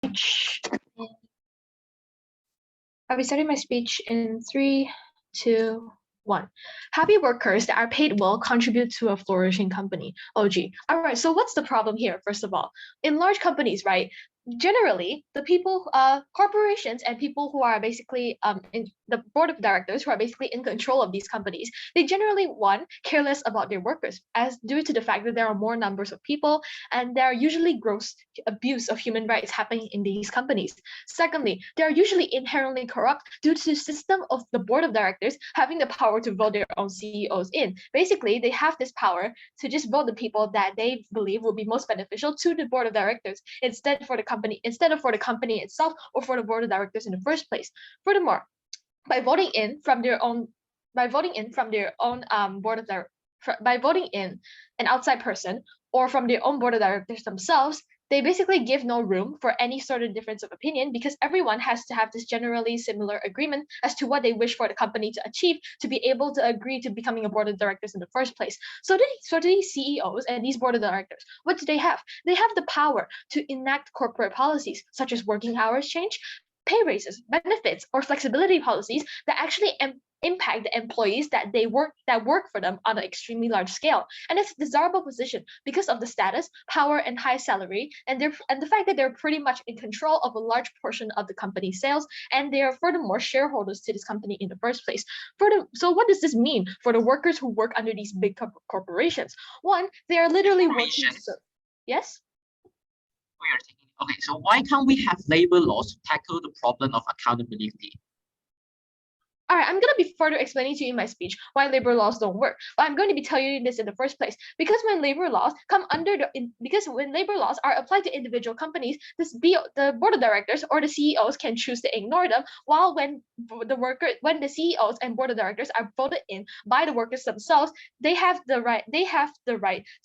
speech. I'll be starting my speech in 3, 2, 1. Happy workers that are paid well contribute to a flourishing company. Oh, gee. All right, so what's the problem here, first of all? In large companies, right, generally, the people, corporations and people who are basically in the board of directors who are basically in control of these companies, they generally, one, care less about their workers, as due to the fact that there are more numbers of people and there are usually gross abuse of human rights happening in these companies. Secondly, they are usually inherently corrupt due to the system of the board of directors having the power to vote their own CEOs in. Basically, they have this power to just vote the people that they believe will be most beneficial to the board of directors instead of for the company itself or for the board of directors in the first place. Furthermore, by voting in from their own board of by voting in an outside person or from their own board of directors themselves, they basically give no room for any sort of difference of opinion because everyone has to have this generally similar agreement as to what they wish for the company to achieve to be able to agree to becoming a board of directors in the first place. So these CEOs and these board of directors, what do they have? They have the power to enact corporate policies such as working hours change, pay raises, benefits, or flexibility policies that actually impact the employees that work for them on an extremely large scale. And it's a desirable position because of the status, power, and high salary, and the fact that they're pretty much in control of a large portion of the company's sales, and they are furthermore shareholders to this company in the first place. So what does this mean for the workers who work under these big corporations? One, they are literally working. Yes? Okay, so why can't we have labor laws to tackle the problem of accountability? All right, I'm going to be further explaining to you in my speech why labor laws don't work. But I'm going to be telling you this in the first place because when labor laws when labor laws are applied to individual companies, the board of directors or the CEOs can choose to ignore them. While when the CEOs and board of directors are voted in by the workers themselves, they have the right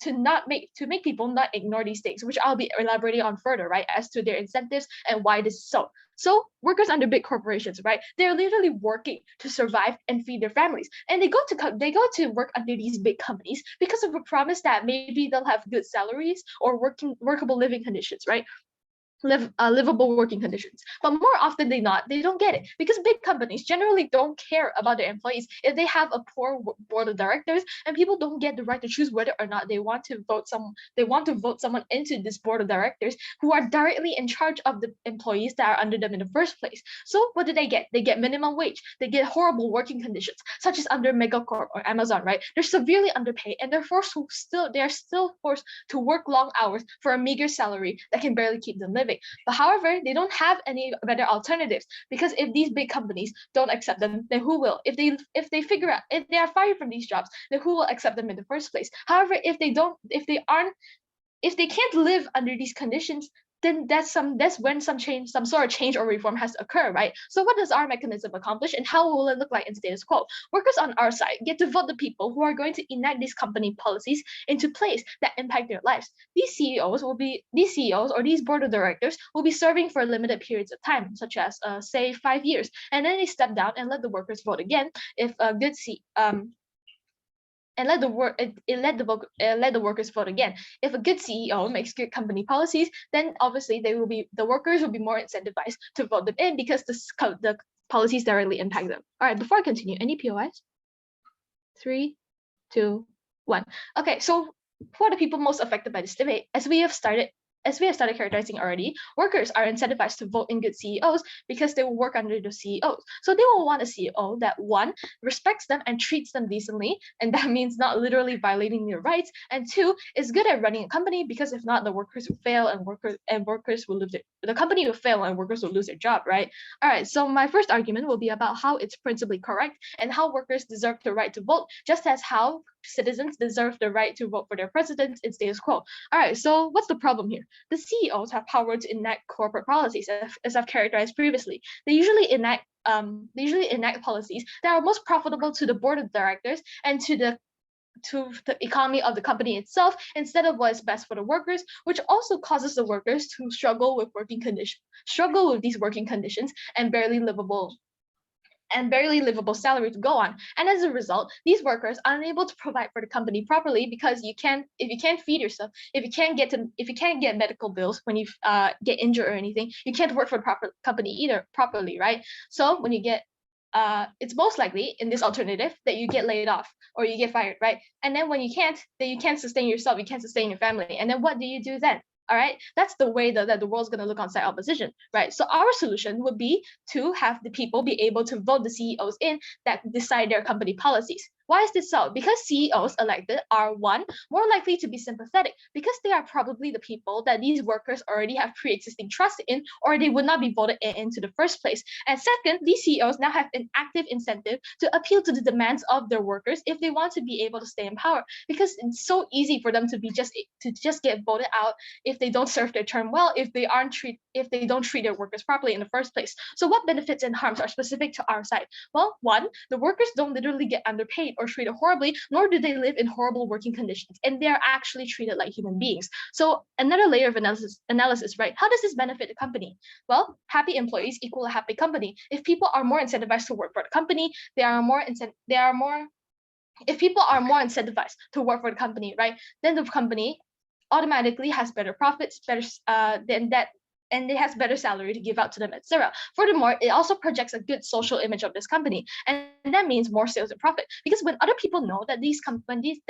to make people not ignore these things, which I'll be elaborating on further, right, as to their incentives and why this is so. So workers under big corporations, right? They're literally working to survive and feed their families, and they go to work under these big companies because of a promise that maybe they'll have good salaries or workable living conditions, right? Livable working conditions. But more often than not, they don't get it because big companies generally don't care about their employees if they have a poor board of directors, and people don't get the right to choose whether or not they want to vote someone into this board of directors who are directly in charge of the employees that are under them in the first place. So what do they get? They get minimum wage. They get horrible working conditions, such as under Megacorp or Amazon, right? They're severely underpaid, and they are still forced to work long hours for a meager salary that can barely keep them living. But however, they don't have any better alternatives because if these big companies don't accept them, then who will? If they are fired from these jobs, then who will accept them in the first place? However, if they can't live under these conditions, then that's when some sort of change or reform has to occur, right? So what does our mechanism accomplish and how will it look like in status quo? Workers on our side get to vote the people who are going to enact these company policies into place that impact their lives. These CEOs or these board of directors will be serving for limited periods of time, such as say 5 years, and then they step down and let the workers vote again if a good and let the workers vote again. If a good CEO makes good company policies, then obviously the workers will be more incentivized to vote them in because the policies directly impact them. All right, before I continue, any POIs? 3, 2, 1. Okay, so who are the people most affected by this debate? As we have started characterizing already, workers are incentivized to vote in good CEOs because they will work under the CEOs. So they will want a CEO that, one, respects them and treats them decently, and that means not literally violating their rights, and two, is good at running a company because if not, the workers will fail and workers will the company will fail and workers will lose their job, right? All right, so my first argument will be about how it's principally correct and how workers deserve the right to vote, just as how citizens deserve the right to vote for their presidents in status quo. All right, so what's the problem here? The CEOs have power to enact corporate policies, as I've characterized previously. They usually enact policies that are most profitable to the board of directors and to the economy of the company itself instead of what is best for the workers, which also causes the workers to struggle with these working conditions and barely livable and barely livable salary to go on. And as a result, these workers are unable to provide for the company properly because if you can't feed yourself, if you can't get medical bills when you get injured or anything, you can't work for the proper company either properly, right? So when you get it's most likely in this alternative that you get laid off or you get fired, right? And then when you can't, then you can't sustain yourself, you can't sustain your family. And then what do you do then? All right, that's the way that the world's going to look on site opposition, right? So our solution would be to have the people be able to vote the CEOs in that decide their company policies. Why is this so? Because CEOs elected are one, more likely to be sympathetic because they are probably the people that these workers already have pre-existing trust in, or they would not be voted into the first place. And second, these CEOs now have an active incentive to appeal to the demands of their workers if they want to be able to stay in power, because it's so easy for them to just get voted out if they don't serve their term well, if they don't treat their workers properly in the first place. So what benefits and harms are specific to our side? Well, one, the workers don't literally get underpaid or treated horribly, nor do they live in horrible working conditions, and they're actually treated like human beings. So another layer of analysis, right? How does this benefit the company? Well, happy employees equal a happy company. If people are more incentivized to work for the company, if people are more incentivized to work for the company, right, then the company automatically has better profits, better than that, and it has better salary to give out to them, etc. Furthermore, it also projects a good social image of this company, and that means more sales and profit. Because when other people know that these companies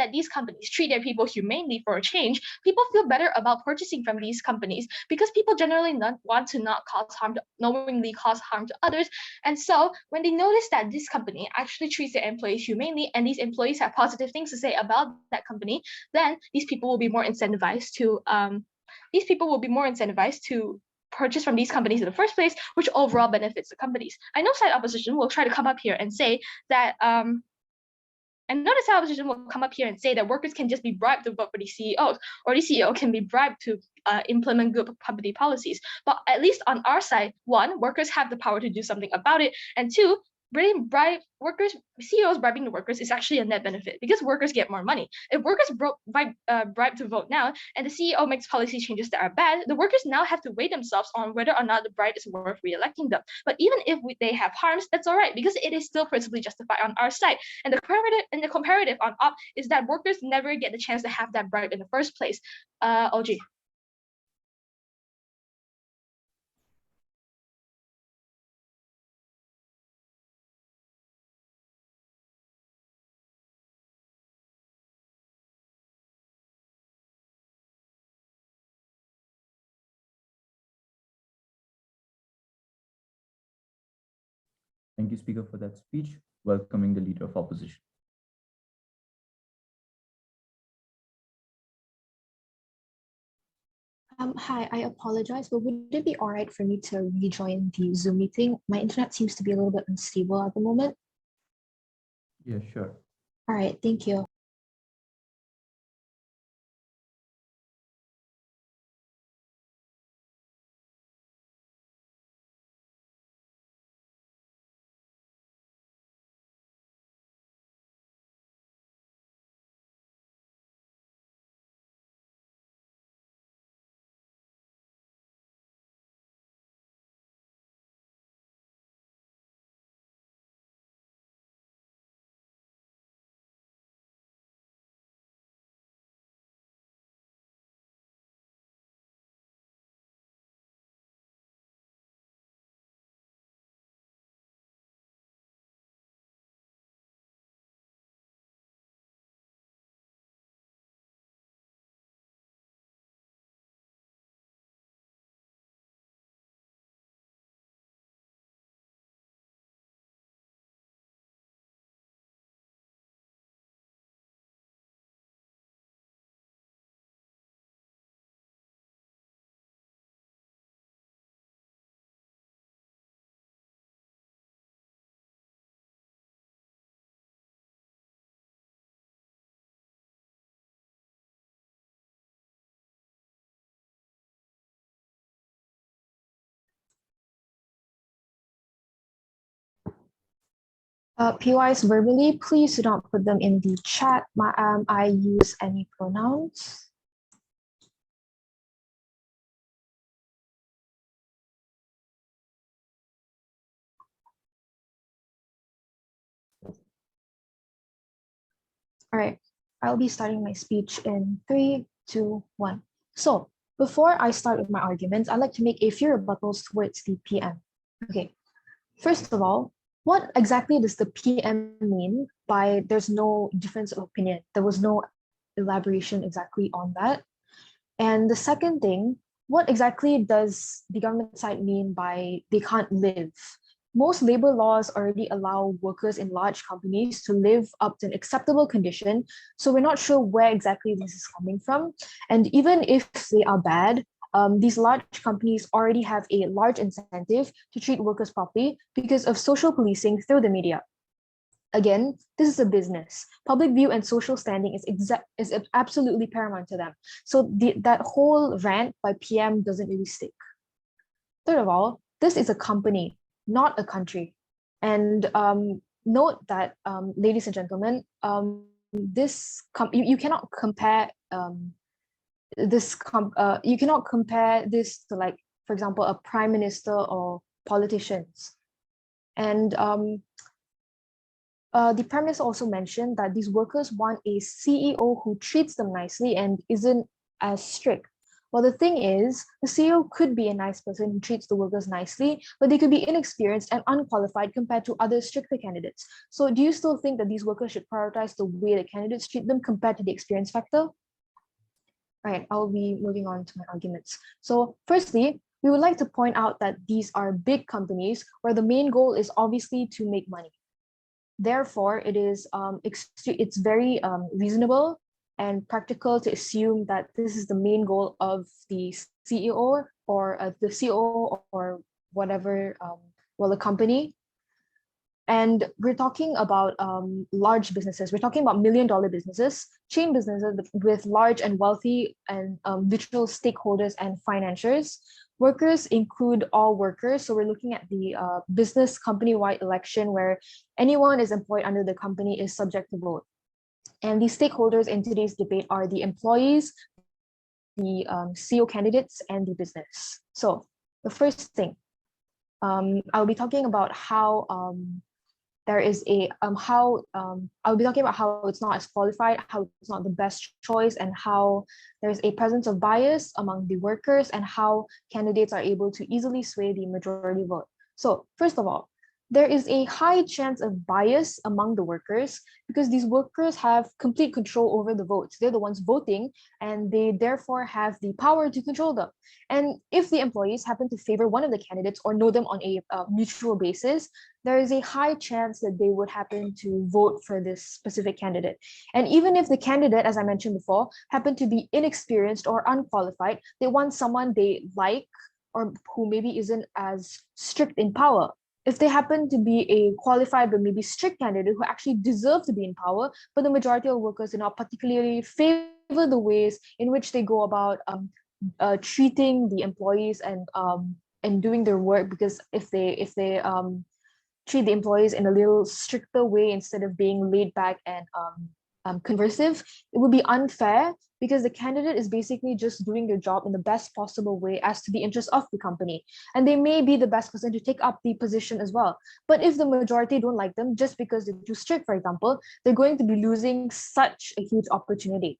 treat their people humanely for a change, people feel better about purchasing from these companies because people generally not want to not knowingly cause harm to others. And so when they notice that this company actually treats their employees humanely and these employees have positive things to say about that company, then these people will be more incentivized to purchase from these companies in the first place, which overall benefits the companies. I know side opposition will try to come up here and say that workers can just be bribed to vote for these CEOs, or the CEO can be bribed to implement good company policies. But at least on our side, one, workers have the power to do something about it, and two, CEOs bribing the workers is actually a net benefit because workers get more money. If workers bribe to vote now and the CEO makes policy changes that are bad, the workers now have to weigh themselves on whether or not the bribe is worth re-electing them. But even if they have harms, that's all right because it is still principally justified on our side. And the comparative on op is that workers never get the chance to have that bribe in the first place. OG. Thank you, Speaker, for that speech, welcoming the Leader of Opposition. Hi, I apologize, but would it be all right for me to rejoin the Zoom meeting? My internet seems to be a little bit unstable at the moment. Yeah, sure. All right, thank you. PYs verbally, please do not put them in the chat. I use any pronouns. All right, I'll be starting my speech in 3, 2, 1. So before I start with my arguments, I'd like to make a few rebuttals towards the PM. Okay, first of all, what exactly does the PM mean by there's no difference of opinion? There was no elaboration exactly on that. And the second thing, what exactly does the government side mean by they can't live? Most labor laws already allow workers in large companies to live up to an acceptable condition. So we're not sure where exactly this is coming from. And even if they are bad, these large companies already have a large incentive to treat workers properly because of social policing through the media. Again, this is a business. Public view and social standing is absolutely paramount to them. So that whole rant by PM doesn't really stick. Third of all, this is a company, not a country. And note that, ladies and gentlemen, you cannot compare you cannot compare this to, like, for example, a prime minister or politicians. And the Prime Minister also mentioned that these workers want a CEO who treats them nicely and isn't as strict. Well, the thing is, the CEO could be a nice person who treats the workers nicely, but they could be inexperienced and unqualified compared to other stricter candidates. So do you still think that these workers should prioritize the way the candidates treat them compared to the experience factor? Right, I'll be moving on to my arguments. So firstly, we would like to point out that these are big companies where the main goal is obviously to make money. Therefore, it's very reasonable and practical to assume that this is the main goal of the CEO or the CEO or whatever, the company. And we're talking about large businesses. We're talking about million-dollar businesses, chain businesses with large and wealthy and literal stakeholders and financiers. Workers include all workers. So we're looking at the business company-wide election where anyone is employed under the company is subject to vote. And the stakeholders in today's debate are the employees, the CEO candidates, and the business. So the first thing, I'll be talking about how I'll be talking about how it's not as qualified, how it's not the best choice, and how there's a presence of bias among the workers and how candidates are able to easily sway the majority vote. So first of all, there is a high chance of bias among the workers because these workers have complete control over the votes. They're the ones voting and they therefore have the power to control them. And if the employees happen to favor one of the candidates or know them on a mutual basis, there is a high chance that they would happen to vote for this specific candidate. And even if the candidate, as I mentioned before, happen to be inexperienced or unqualified, they want someone they like or who maybe isn't as strict in power. If they happen to be a qualified but maybe strict candidate who actually deserve to be in power, but the majority of workers do not particularly favor the ways in which they go about treating the employees and doing their work, because if they treat the employees in a little stricter way instead of being laid back and conversive, it would be unfair because the candidate is basically just doing their job in the best possible way as to the interest of the company. And they may be the best person to take up the position as well. But if the majority don't like them just because they're too strict, for example, they're going to be losing such a huge opportunity.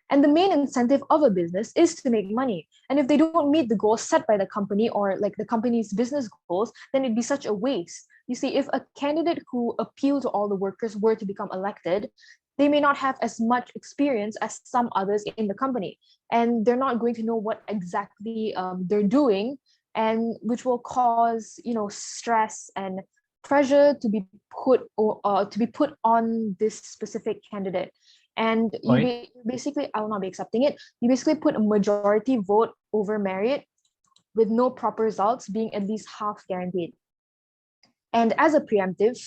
And the main incentive of a business is to make money. And if they don't meet the goals set by the company or like the company's business goals, then it'd be such a waste. You see, if a candidate who appealed to all the workers were to become elected, they may not have as much experience as some others in the company. And they're not going to know what exactly they're doing, and which will cause, stress and pressure to be put on this specific candidate. And basically, I will not be accepting it. You basically put a majority vote over merit with no proper results being at least half guaranteed. And as a preemptive,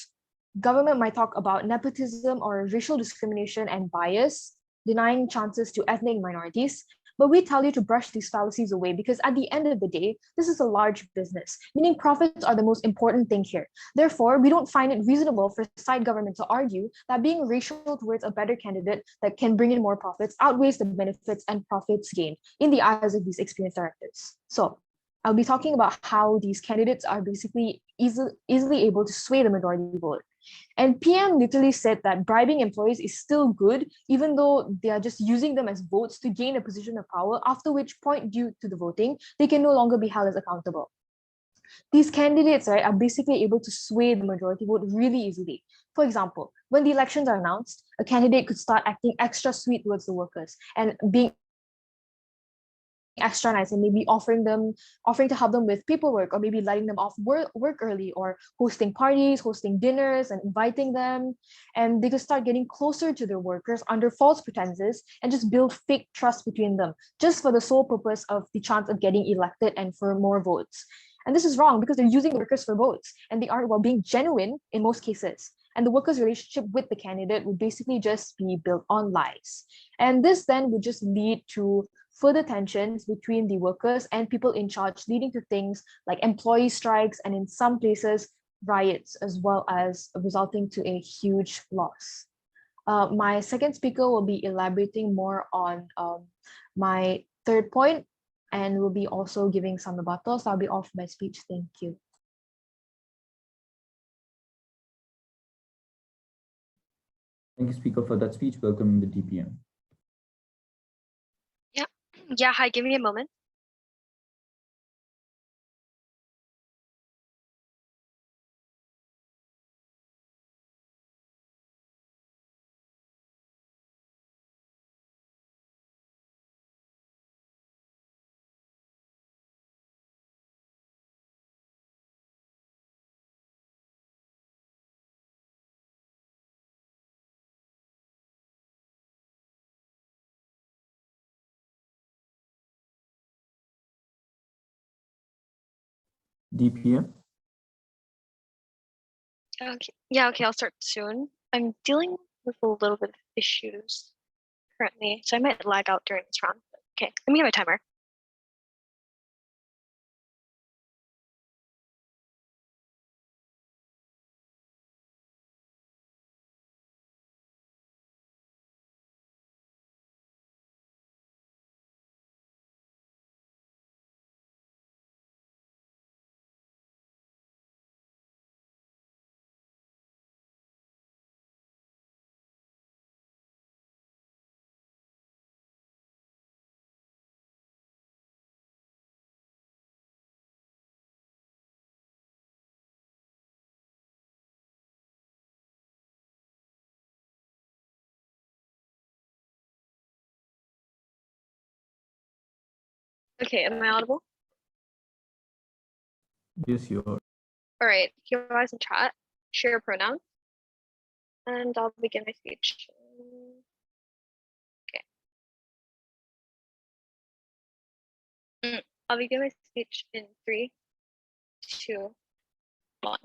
government might talk about nepotism or racial discrimination and bias, denying chances to ethnic minorities. But we tell you to brush these fallacies away because at the end of the day, this is a large business, meaning profits are the most important thing here. Therefore, we don't find it reasonable for side government to argue that being racial towards a better candidate that can bring in more profits outweighs the benefits and profits gained in the eyes of these experienced directors. So I'll be talking about how these candidates are basically easily able to sway the majority vote. And PM literally said that bribing employees is still good, even though they are just using them as votes to gain a position of power, after which point, due to the voting, they can no longer be held as accountable. These candidates, right, are basically able to sway the majority vote really easily. For example, when the elections are announced, a candidate could start acting extra sweet towards the workers and being extra nice and maybe offering to help them with paperwork, or maybe letting them off work early, or hosting parties, hosting dinners and inviting them. And they could start getting closer to their workers under false pretenses and just build fake trust between them, just for the sole purpose of the chance of getting elected and for more votes. And this is wrong because they're using workers for votes, and they aren't, well, being genuine in most cases. And the workers' relationship with the candidate would basically just be built on lies. And this then would just lead to further tensions between the workers and people in charge, leading to things like employee strikes and in some places riots, as well as resulting to a huge loss. My second speaker will be elaborating more on my third point, and will be also giving some rebuttals. I'll be off my speech. Thank you. Thank you, Speaker, for that speech, welcoming the DPM. Yeah, hi, give me a moment. DPM? Okay, yeah, okay, I'll start soon. I'm dealing with a little bit of issues currently, so I might lag out during this round. Okay, let me get my timer. Okay, am I audible? Yes, you are. All right, here guys in chat, share your pronouns, and I'll begin my speech. Okay. I'll begin my speech in 3, 2, 1.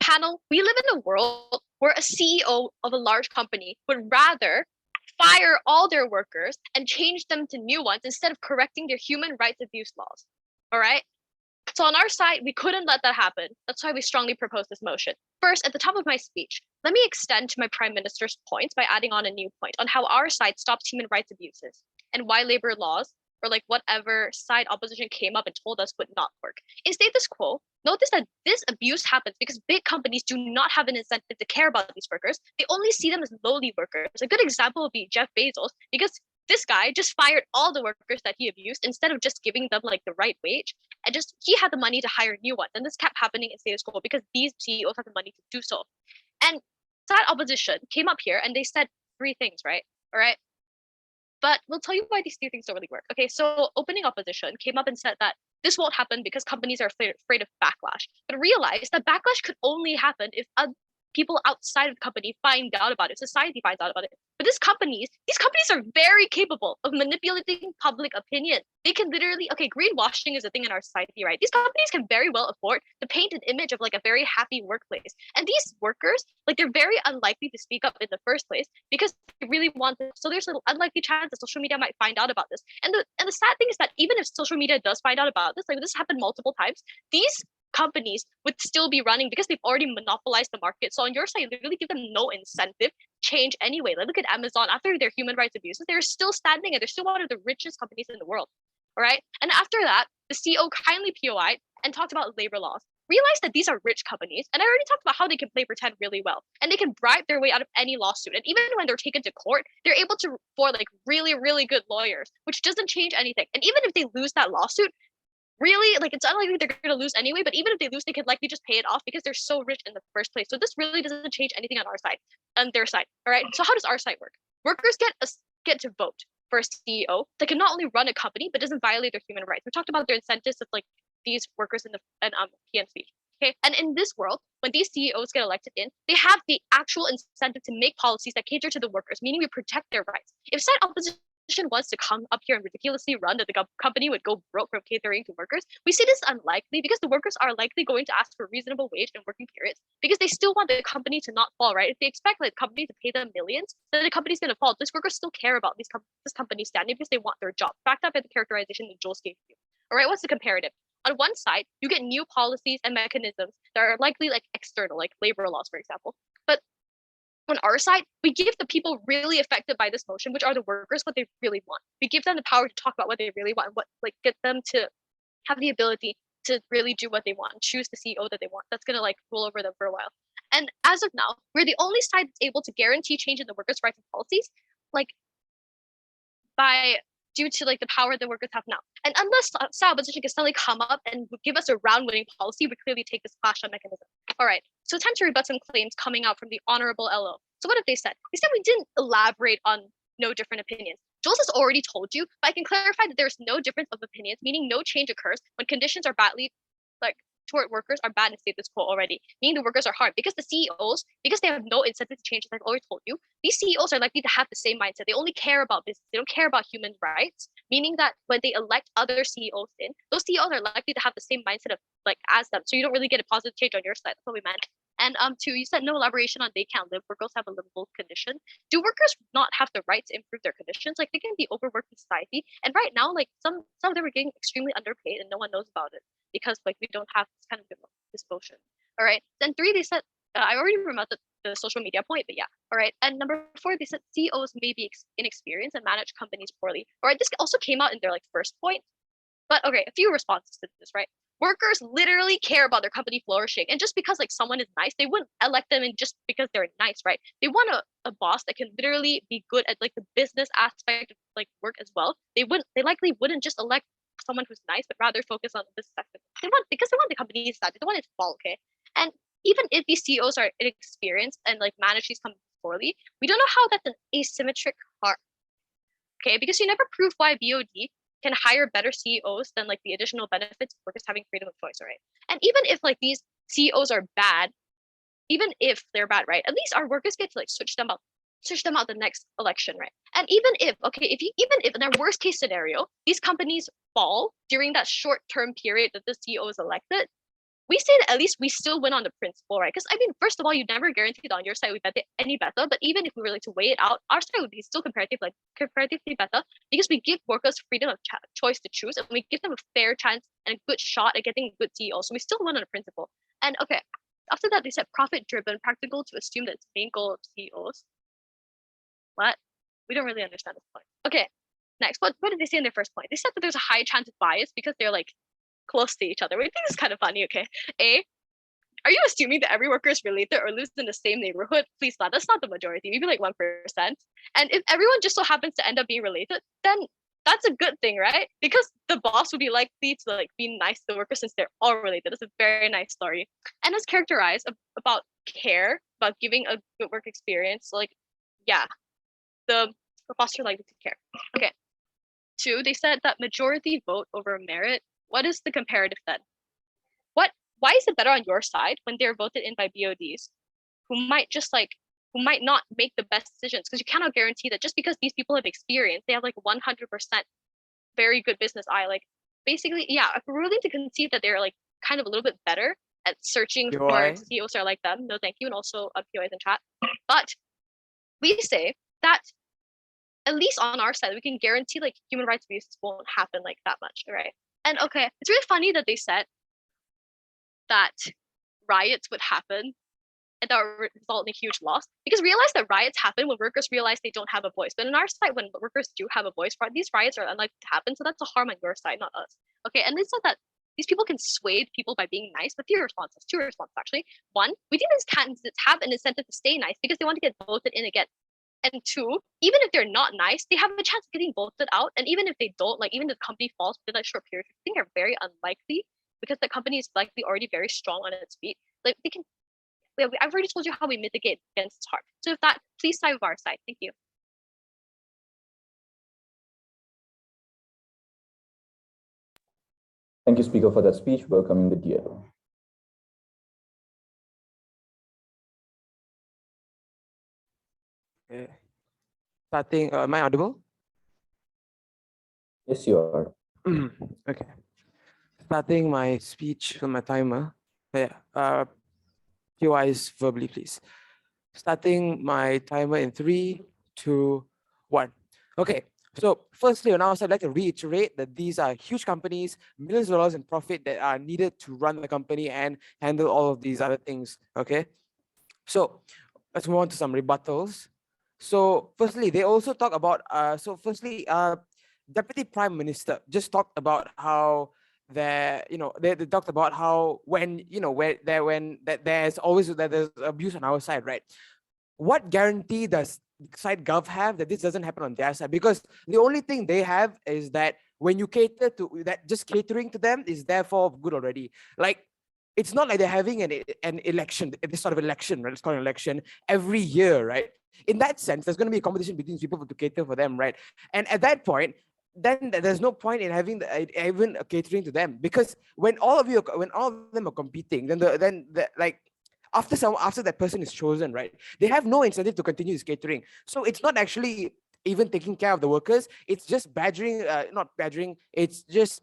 Panel, we live in a world where a CEO of a large company would rather fire all their workers and change them to new ones instead of correcting their human rights abuse laws. All right? So on our side, we couldn't let that happen. That's why we strongly propose this motion. First, at the top of my speech, let me extend to my Prime Minister's points by adding on a new point on how our side stops human rights abuses and why labor laws, or like whatever side opposition came up and told us would not work. In status quo, notice that this abuse happens because big companies do not have an incentive to care about these workers. They only see them as lowly workers. A good example would be Jeff Bezos, because this guy just fired all the workers that he abused instead of just giving them like the right wage, and just he had the money to hire new ones. And this kept happening in status quo because these CEOs have the money to do so. And that opposition came up here and they said 3 things, right? All right. But we'll tell you why these 3 things don't really work. Okay, so opening opposition came up and said that this won't happen because companies are afraid of backlash. But realize that backlash could only happen if people outside of the company find out about it, society finds out about it. But these companies are very capable of manipulating public opinion. They can literally, okay, greenwashing is a thing in our society, right? These companies can very well afford to paint an image of like a very happy workplace. And these workers, like they're very unlikely to speak up in the first place because they really want to. So there's an unlikely chance that social media might find out about this. And the sad thing is that even if social media does find out about this, like this happened multiple times, these companies would still be running because they've already monopolized the market. So on your side, they really give them no incentive change anyway. Like look at Amazon, after their human rights abuses, they're still standing and they're still one of the richest companies in the world. All right. And after that, the CEO kindly POI'd and talked about labor laws. realize that these are rich companies, and I already talked about how they can play pretend really well, and they can bribe their way out of any lawsuit. And even when they're taken to court, they're able to afford like really, really good lawyers, which doesn't change anything. And even if they lose that lawsuit, really, like, it's unlikely they're going to lose anyway, but even if they lose, they could likely just pay it off because they're so rich in the first place. So this really doesn't change anything on our side, on their side. All right. So how does our side work? Workers get to vote for a CEO that can not only run a company but doesn't violate their human rights. We talked about their incentives of like these workers in the PN speech. Okay. And in this world, when these CEOs get elected in, they have the actual incentive to make policies that cater to the workers, meaning we protect their rights. If said opposition wants to come up here and ridiculously run that the company would go broke from catering to workers, we see this unlikely because the workers are likely going to ask for reasonable wage and working periods because they still want the company to not fall, right? If they expect like the company to pay them millions, then the company's going to fall. These workers still care about this company standing because they want their job. Backed up by the characterization that Jules gave you. All right, what's the comparative? On one side, you get new policies and mechanisms that are likely like external, like labor laws, for example. But on our side, we give the people really affected by this motion, which are the workers, what they really want. We give them the power to talk about what they really want and what like get them to have the ability to really do what they want and choose the CEO that they want. That's gonna like rule over them for a while. And as of now, we're the only side that's able to guarantee change in the workers' rights and policies, like due to like the power the workers have now. And unless South opposition can suddenly come up and give us a round-winning policy, we clearly take this clash on mechanism. All right, so time to rebut some claims coming out from the Honorable LO. So what have they said? They said we didn't elaborate on no different opinions. Jules has already told you, but I can clarify that there's no difference of opinions, meaning no change occurs when conditions are badly, like toward workers are bad in status quo already, meaning the workers are harmed because the CEOs, because they have no incentive to change, as I've already told you, these CEOs are likely to have the same mindset. They only care about business. They don't care about human rights, meaning that when they elect other CEOs in, those CEOs are likely to have the same mindset of like as them. So you don't really get a positive change on your side. That's what we meant. And two, you said no elaboration on they can't live. Workers have a livable condition. Do workers not have the right to improve their conditions? Like they can be overworked in society. And right now, like some of them are getting extremely underpaid and no one knows about it because like we don't have this kind of this motion. All right. Then three, they said I already remembered the social media point, but yeah. All right. And number four, they said CEOs may be inexperienced and manage companies poorly. All right. This also came out in their like first point. But okay, a few responses to this, right? Workers literally care about their company flourishing. And just because like someone is nice, they wouldn't elect them in just because they're nice, right? They want a boss that can literally be good at like the business aspect of like work as well. They likely wouldn't just elect someone who's nice, but rather focus on the business aspect. They want the company to start. They don't want it to fall, okay? And even if these CEOs are inexperienced and like manage these companies poorly, we don't know how that's an asymmetric harm. Okay, because you never prove why BOD can hire better CEOs than like the additional benefits of workers having freedom of choice, right? And even if like these CEOs are bad, even if they're bad, right? At least our workers get to like switch them out the next election, right? And even if in our worst case scenario, these companies fall during that short-term period that the CEO is elected, we say that at least we still win on the principle, right? Because I mean, first of all, you never guaranteed on your side we bet it any better. But even if we were like to weigh it out, our side would be still comparatively better because we give workers freedom of choice to choose, and we give them a fair chance and a good shot at getting a good CEO. So we still win on the principle. And okay, after that they said profit-driven, practical to assume that it's the main goal of CEOs. What? We don't really understand this point. Okay, next, what did they say in their first point? They said that there's a high chance of bias because they're like close to each other. We think it's kind of funny, okay? A, are you assuming that every worker is related or lives in the same neighborhood? Please not. That's not the majority. Maybe like 1%. And if everyone just so happens to end up being related, then that's a good thing, right? Because the boss would be likely to like be nice to the workers since they're all related. It's a very nice story. And as characterized about care, about giving a good work experience, like, yeah, the boss are likely to care. Okay. 2, they said that majority vote over merit. What is the comparative then? Why is it better on your side when they're voted in by BODs who might not make the best decisions? Because you cannot guarantee that just because these people have experience, they have like 100% very good business eye. Like basically, yeah, if we're willing to concede that they're like kind of a little bit better at searching for CEOs that are like them, no thank you, and also POIs in chat. But we say that at least on our side, we can guarantee like human rights abuses won't happen like that much, right? And okay, it's really funny that they said that riots would happen and that would result in a huge loss, because realize that riots happen when workers realize they don't have a voice. But in our side, when workers do have a voice, these riots are unlikely to happen. So that's a harm on your side, not us. Okay, and they said that these people can sway people by being nice with two responses actually. One, we think these candidates have an incentive to stay nice because they want to get voted in again. And two, even if they're not nice, they have a chance of getting voted out. And even if they don't, like even if the company falls within a short period, I think are very unlikely because the company is likely already very strong on its feet. Like they can, I've already told you how we mitigate against harm. So if that, please side with our side. Thank you. Thank you, Speaker, for that speech. Welcoming the DLO. Okay. Starting, am I audible? Yes, you are. Okay. Starting my speech from my timer. Yeah. Few eyes verbally, please. Starting my timer in 3, 2, 1. Okay. So firstly, on our side, I'd like to reiterate that these are huge companies, millions of dollars in profit that are needed to run the company and handle all of these other things. Okay. So let's move on to some rebuttals. So firstly, they also talk about, Deputy Prime Minister just talked about how they talked about how when there's abuse on our side, right? What guarantee does side gov have that this doesn't happen on their side? Because the only thing they have is that when you cater to that, just catering to them is therefore good already. Like, it's not like they're having an election, this sort of election, right? It's called an election every year, right? In that sense, there's going to be a competition between people to cater for them, right? And at that point, then there's no point in having even catering to them, because when all of them are competing, then like after that person is chosen, right, they have no incentive to continue this catering. So it's not actually even taking care of the workers. It's just badgering, not badgering. It's just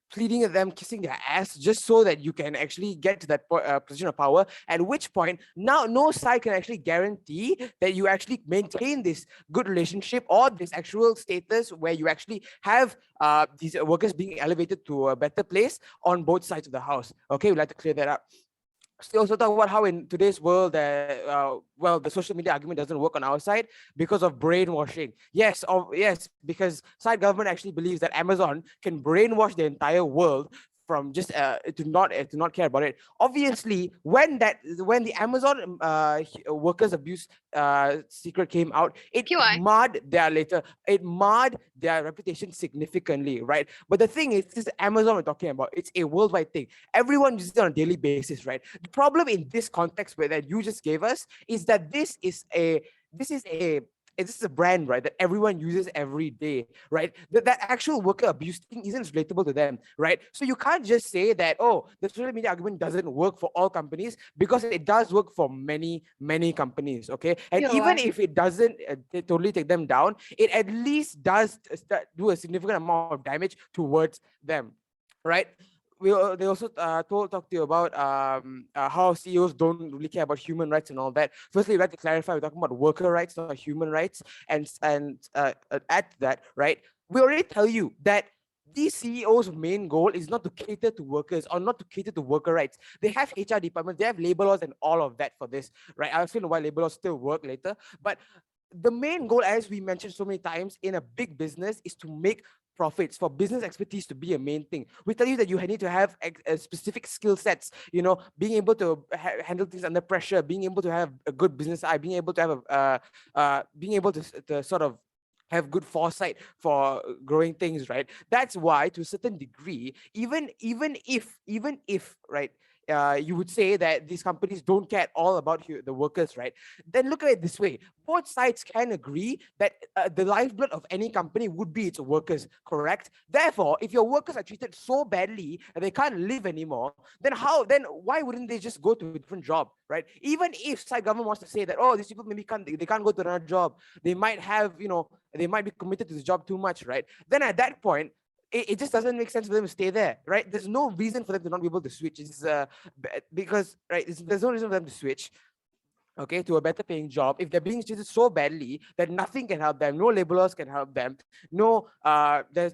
pleading at them, kissing their ass, just so that you can actually get to that position of power, at which point now no side can actually guarantee that you actually maintain this good relationship or this actual status where you actually have these workers being elevated to a better place on both sides of the house. Okay, we'd like to clear that up. Still also talk about how in today's world, the social media argument doesn't work on our side because of brainwashing. Yes, because side government actually believes that Amazon can brainwash the entire world from just to not care about it. Obviously, when the Amazon workers abuse secret came out, it marred their reputation significantly, right? But the thing is, this is Amazon we're talking about. It's a worldwide thing. Everyone uses it on a daily basis, right? The problem in this context that you just gave us is that this is a brand, right, that everyone uses every day, right? That actual worker abuse thing isn't relatable to them, right? So you can't just say that, oh, the social media argument doesn't work for all companies, because it does work for many, many companies, okay? And even if it doesn't totally take them down, it at least does do a significant amount of damage towards them, right? They also talk to you about how CEOs don't really care about human rights and all that. Firstly, I'd like to clarify, we're talking about worker rights, not human rights. And add to that, right, we already tell you that these CEOs' main goal is not to cater to workers or not to cater to worker rights. They have HR departments, they have labor laws and all of that for this, right? I'll explain why labor laws still work later. But the main goal, as we mentioned so many times, in a big business is to make profits, for business expertise to be a main thing. We tell you that you need to have specific skill sets, being able to handle things under pressure, being able to have a good business eye, being able to have being able to sort of have good foresight for growing things, right? That's why, to a certain degree, even if right, you would say that these companies don't care at all about the workers, right? Then look at it this way: both sides can agree that the lifeblood of any company would be its workers, correct? Therefore, if your workers are treated so badly that they can't live anymore, then why wouldn't they just go to a different job, right? Even if side government wants to say that, oh, these people maybe can't go to another job, they might have, they might be committed to the job too much, right? Then at that point, it just doesn't make sense for them to stay there, right? There's no reason for them to not be able to switch. It's because, right, there's no reason for them to switch, okay, to a better paying job if they're being treated so badly that nothing can help them, no labor laws can help them, no they're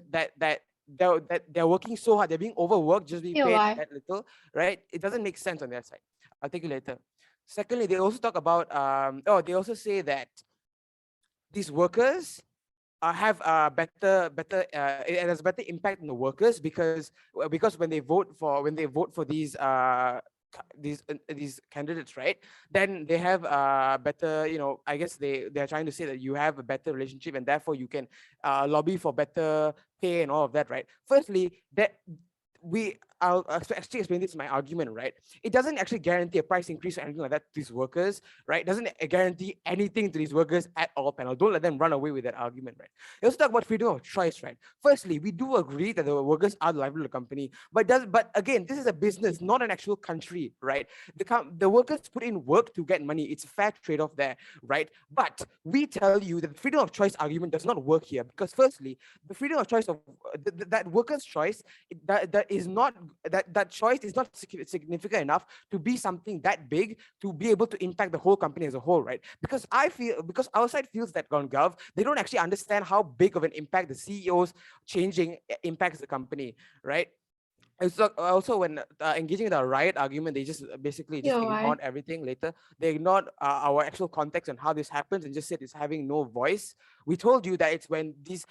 working so hard, they're being overworked, just being paid that little, right? It doesn't make sense on their side. I'll take you later. Secondly, they also talk about they also say that these workers have it has better impact on the workers because when they vote for these candidates, right? Then they have better, I guess they're trying to say that you have a better relationship and therefore you can lobby for better pay and all of that, right? Firstly, I'll actually explain this in my argument, right? It doesn't actually guarantee a price increase or anything like that to these workers, right? It doesn't guarantee anything to these workers at all, panel. Don't let them run away with that argument, right? Let's talk about freedom of choice, right? Firstly, we do agree that the workers are the livelihood of the company, but again, this is a business, not an actual country, right? The workers put in work to get money. It's a fair trade-off there, right? But we tell you that the freedom of choice argument does not work here because firstly, the freedom of choice of that worker's choice, that choice is not significant enough to be something that big to be able to impact the whole company as a whole, right? Because our side feels that on Gov, they don't actually understand how big of an impact the CEOs changing impacts the company, right? Also, when engaging with our riot argument, they just basically just ignored everything later. They ignored our actual context and how this happens and just said it's having no voice. We told you that it's when these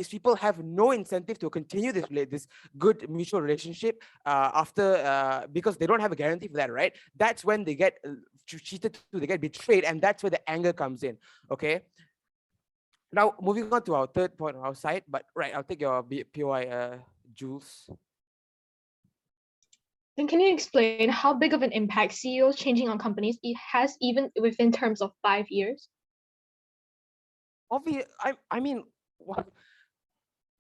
people have no incentive to continue this good mutual relationship because they don't have a guarantee for that, right? That's when they get cheated to, they get betrayed, and that's where the anger comes in. Okay. Now moving on to our third point on our side, but right, I'll take your POI, Jules. Then can you explain how big of an impact CEOs changing on companies it has even within terms of 5 years? I mean, what?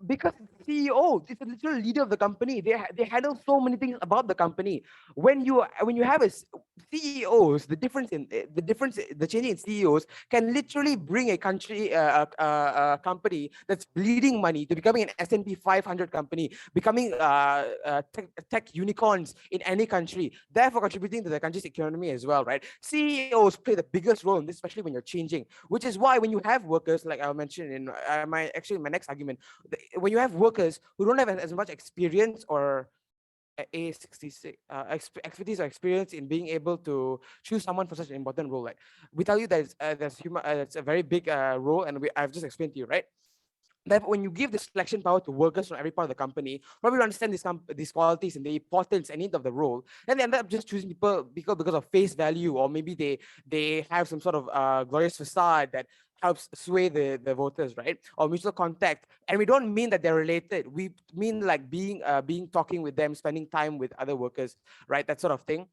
Because CEO is the literal leader of the company. They handle so many things about the company. When you have CEOs, the changing in CEOs can literally bring a company that's bleeding money to becoming an S&P 500 company, becoming tech unicorns in any country, therefore contributing to the country's economy as well, right? CEOs play the biggest role in this, especially when you're changing, which is why when you have workers, like I mentioned in my next argument, when you have workers who don't have as much experience or A66 expertise or experience in being able to choose someone for such an important role, right? We tell you that it's a very big role, and I've just explained to you, right? That when you give the selection power to workers from every part of the company, probably understand these qualities and the importance and need of the role, then they end up just choosing people because of face value, or maybe they have some sort of glorious facade that helps sway the voters, right? Or mutual contact. And we don't mean that they're related. We mean like being talking with them, spending time with other workers, right? That sort of thing.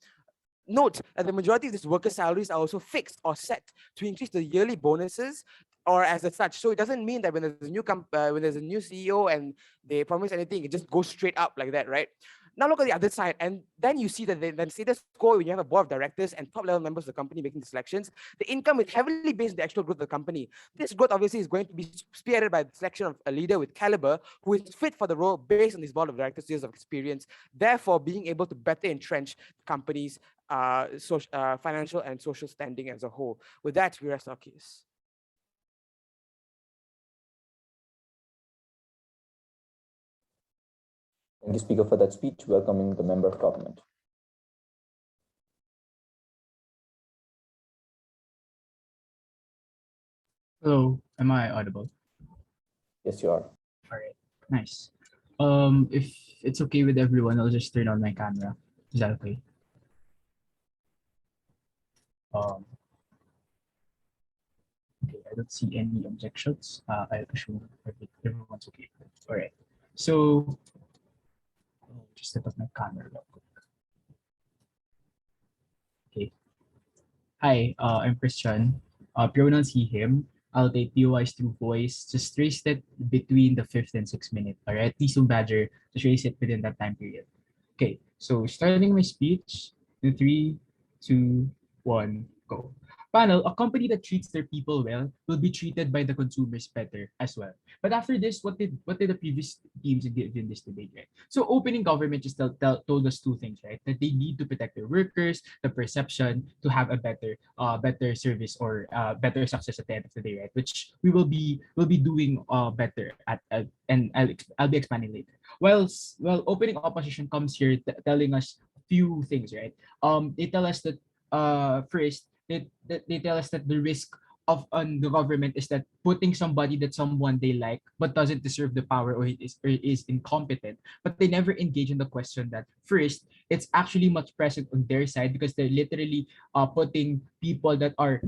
Note that the majority of these worker salaries are also fixed or set to increase the yearly bonuses or as such. So it doesn't mean that when there's a new CEO and they promise anything, it just goes straight up like that, right? Now look at the other side, and then you see that then status quo, when you have a board of directors and top level members of the company making the selections, the income is heavily based on the actual growth of the company. This growth obviously is going to be spearheaded by the selection of a leader with caliber who is fit for the role based on this board of directors' years of experience, therefore being able to better entrench the company's financial and social standing as a whole. With that, we rest our case. Thank you, Speaker, for that speech. Welcoming the Member of Government. Hello, am I audible? Yes, you are. All right, nice. If it's okay with everyone, I'll just turn on my camera. Is that okay? Okay, I don't see any objections. I assume everyone's okay. All right. So, just set up my camera real quick. Okay. Hi, I'm Christian. Pronouns he, him. I'll take POIs through voice. Just raise it between the 5th and 6th minute. All right. Please don't badger. Just raise it within that time period. Okay. So starting my speech in 3, 2, 1, go. Panel, a company that treats their people well will be treated by the consumers better as well. But after this, what did the previous teams in this debate, right? So opening government just told us two things, right? That they need to protect their workers, the perception to have a better service or better success at the end of the day, right? Which we will be doing better at, and I'll be expanding later. While opening opposition comes here telling us few things, right? They tell us that first they tell us that the risk on the government is that putting somebody that someone they like but doesn't deserve the power, or is incompetent, but they never engage in the question that first it's actually much present on their side because they're literally putting people that are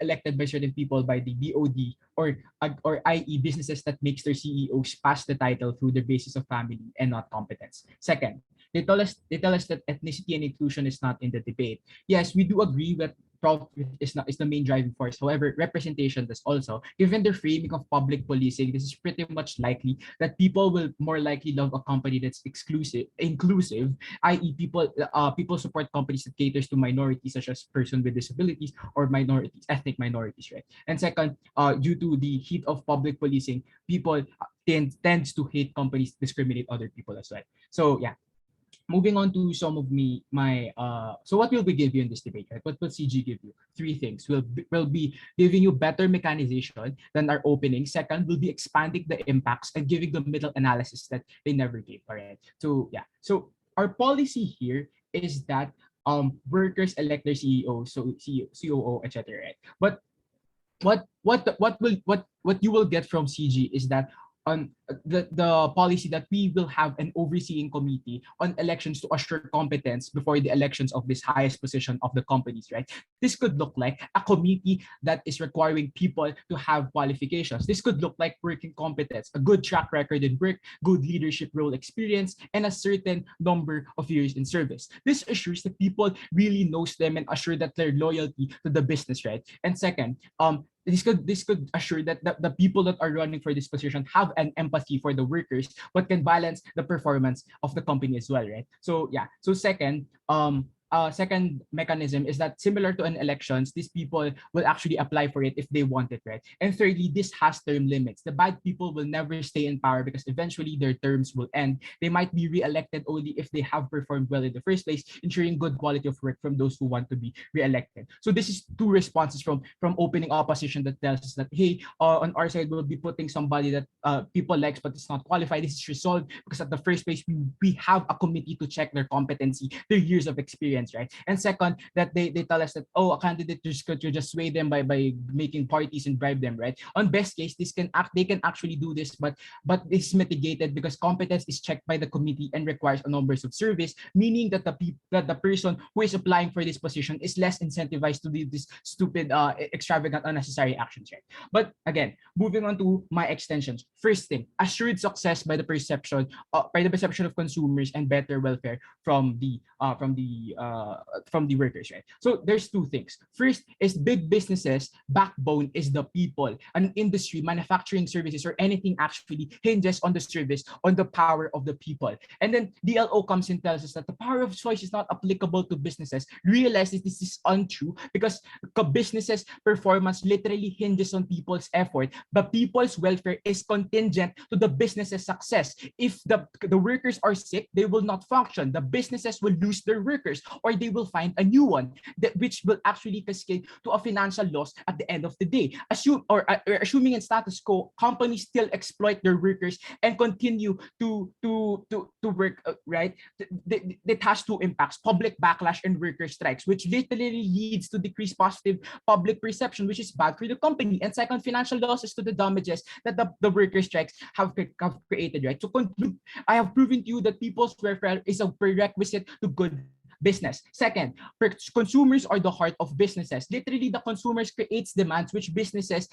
elected by certain people by the BOD, or i.e. businesses that makes their CEOs pass the title through the basis of family and not competence. Second, they tell us that ethnicity and inclusion is not in the debate. Yes, we do agree that profit is the main driving force. However, representation does also. Given the framing of public policing, this is pretty much likely that people will more likely love a company that's inclusive, i.e., people support companies that caters to minorities such as person with disabilities or ethnic minorities, right? And second, due to the heat of public policing, people tends to hate companies discriminate other people as well. So yeah, moving on to some of so what will we give you in this debate, right? What will CG give you? Three things. We'll be giving you better mechanization than our opening. Second, we'll be expanding the impacts and giving the middle analysis that they never gave. All right. So yeah. So our policy here is that workers elect their CEO, so COO, etc. Right? But what you will get from CG is that on the policy that we will have an overseeing committee on elections to assure competence before the elections of this highest position of the companies, right? This could look like a committee that is requiring people to have qualifications. This could look like working competence, a good track record in work, good leadership role experience, and a certain number of years in service. This assures that people really knows them and assure that their loyalty to the business, right? And second, this could assure that the people that are running for this position have an empathy for the workers, but can balance the performance of the company as well, right? So yeah. So second mechanism is that similar to an elections, these people will actually apply for it if they want it, right? And thirdly, this has term limits. The bad people will never stay in power because eventually their terms will end. They might be re-elected only if they have performed well in the first place, ensuring good quality of work from those who want to be re-elected. So this is two responses from opening opposition that tells us that, hey, on our side we'll be putting somebody that people likes but it's not qualified. This is resolved because at the first place we have a committee to check their competency, their years of experience, right? And second, that they tell us that, oh, a candidate could just sway them by making parties and bribe them, right? On best case, they can actually do this, but it's mitigated because competence is checked by the committee and requires a numbers of service, meaning that the person who is applying for this position is less incentivized to do this stupid, extravagant, unnecessary actions, right? But again, moving on to my extensions. First thing, assured success by the perception of consumers and better welfare from the workers, right? So there's two things. First is big businesses backbone is the people. An industry, manufacturing services, or anything actually hinges on the service, on the power of the people. And then DLO comes and tells us that the power of choice is not applicable to businesses. Realize that this is untrue because businesses performance literally hinges on people's effort, but people's welfare is contingent to the business's success. If the workers are sick, they will not function. The businesses will lose their workers, or they will find a new one which will actually cascade to a financial loss at the end of the day. Assuming in status quo, companies still exploit their workers and continue to work, right? That has two impacts: public backlash and worker strikes, which literally leads to decreased positive public perception, which is bad for the company. And second, financial losses to the damages that the worker strikes have created, right? To conclude, I have proven to you that people's welfare is a prerequisite to good business. Second, consumers are the heart of businesses. Literally, the consumers creates demands which businesses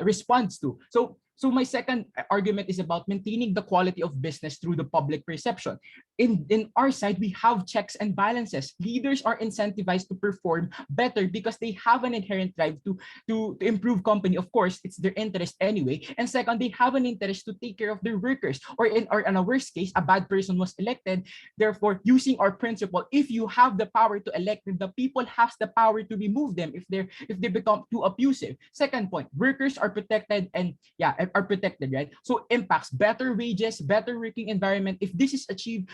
responds to. So my second argument is about maintaining the quality of business through the public perception. In our side, we have checks and balances. Leaders are incentivized to perform better because they have an inherent drive to improve company. Of course, it's their interest anyway. And second, they have an interest to take care of their workers. Or in a worst case, a bad person was elected. Therefore, using our principle, if you have the power to elect them, the people has the power to remove them if they become too abusive. Second point, workers are protected and are protected, right? So impacts, better wages, better working environment. If this is achieved,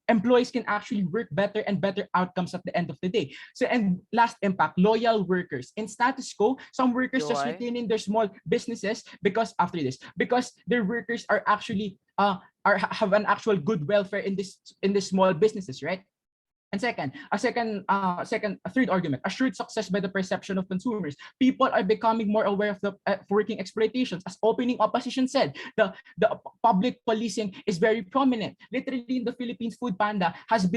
employees can actually work better and better outcomes at the end of the day. So, and last impact, loyal workers. In status quo, some workers just retain in their small businesses because their workers are actually have an actual good welfare in this small businesses, right? And a third argument, assured success by the perception of consumers. People are becoming more aware of the working exploitations. As opening opposition said, the public policing is very prominent. Literally in the Philippines, Food Panda has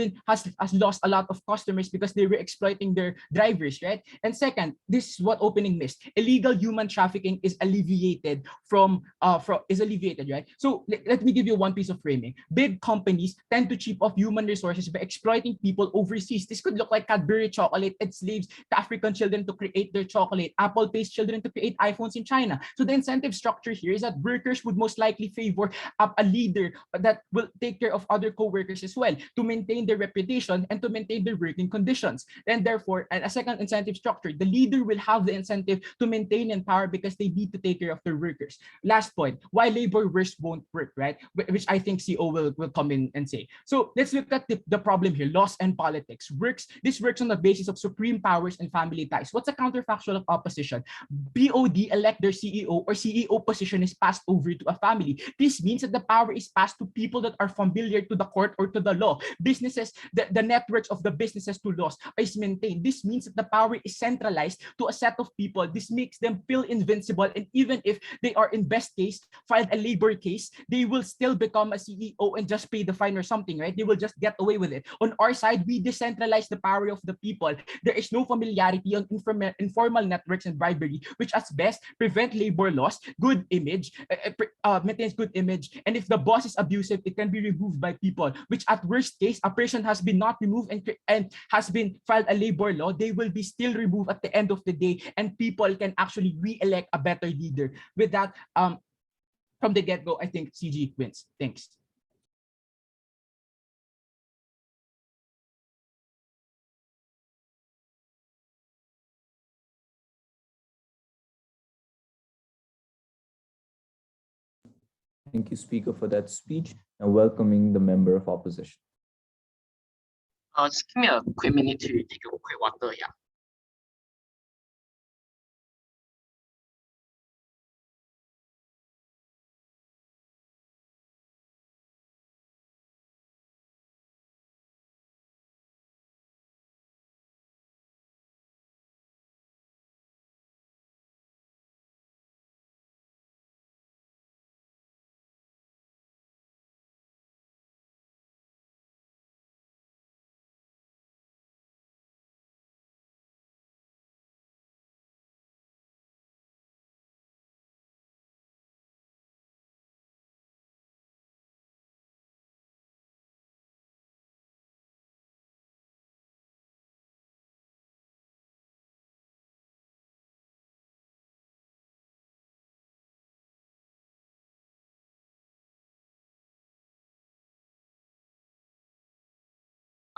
lost a lot of customers because they were exploiting their drivers, right? And second, this is what opening missed. Illegal human trafficking is alleviated right? So let me give you one piece of framing. Big companies tend to cheap off human resources by exploiting people overseas. This could look like Cadbury chocolate enslaves the African children to create their chocolate. Apple pays children to create iPhones in China. So the incentive structure here is that workers would most likely favor a leader that will take care of other co-workers as well to maintain their reputation and to maintain their working conditions. And therefore, a second incentive structure, the leader will have the incentive to maintain in power because they need to take care of their workers. Last point, why labor wars won't work, right? Which I think CO will come in and say. So let's look at the problem here, laws and politics. This works on the basis of supreme powers and family ties. What's a counterfactual of opposition? BOD elect their CEO or CEO position is passed over to a family. This means that the power is passed to people that are familiar to the court or to the law. Businesses, the networks of the businesses to laws is maintained. This means that the power is centralized to a set of people. This makes them feel invincible, and even if they are in best case filed a labor case, they will still become a CEO and just pay the fine or something, right? They will just get away with it. On our side, we decentralize the power of the people. There is no familiarity on informal networks and bribery, which at best prevent labor laws, good image, maintains good image, and if the boss is abusive, it can be removed by people, which at worst case, a person has been not removed and has been filed a labor law, they will be still removed at the end of the day, and people can actually re-elect a better leader. With that, from the get-go, I think CG wins. Thanks. Thank you, Speaker, for that speech. Now welcoming the member of opposition. Just give me a quick minute to take a quick water. Yeah.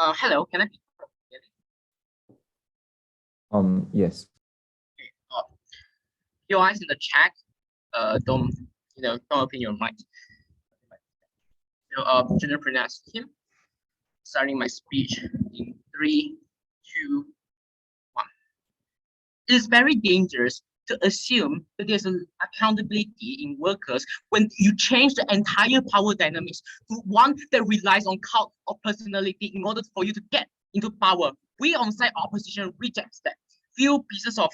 Hello, can I be Yes. okay, your eyes in the chat. Don't open your mic. So general pronounce him. Starting my speech in 3, 2, 1. It is very dangerous to assume that there's an accountability in workers when you change the entire power dynamics to one that relies on cult of personality in order for you to get into power. We on-site opposition rejects that. Few pieces of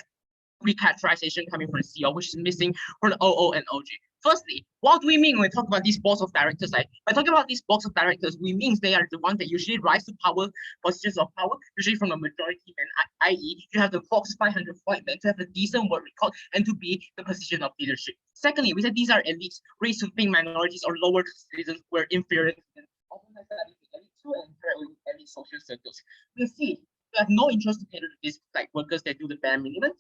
recharacterization coming from the CEO, which is missing from the OO and OG. Firstly, what do we mean when we talk about these boards of directors? Like, by talking about these boards of directors, we mean they are the ones that usually rise to power, positions of power, usually from a majority man, i.e., you have the Fox 500 point then to have a decent work record and to be the position of leadership. Secondly, we said these are elites, raised to think minorities or lower citizens were inferior to them. Often I studied the elite too and with elite social circles. We see we have no interest to cater to these like workers that do the bare minimum.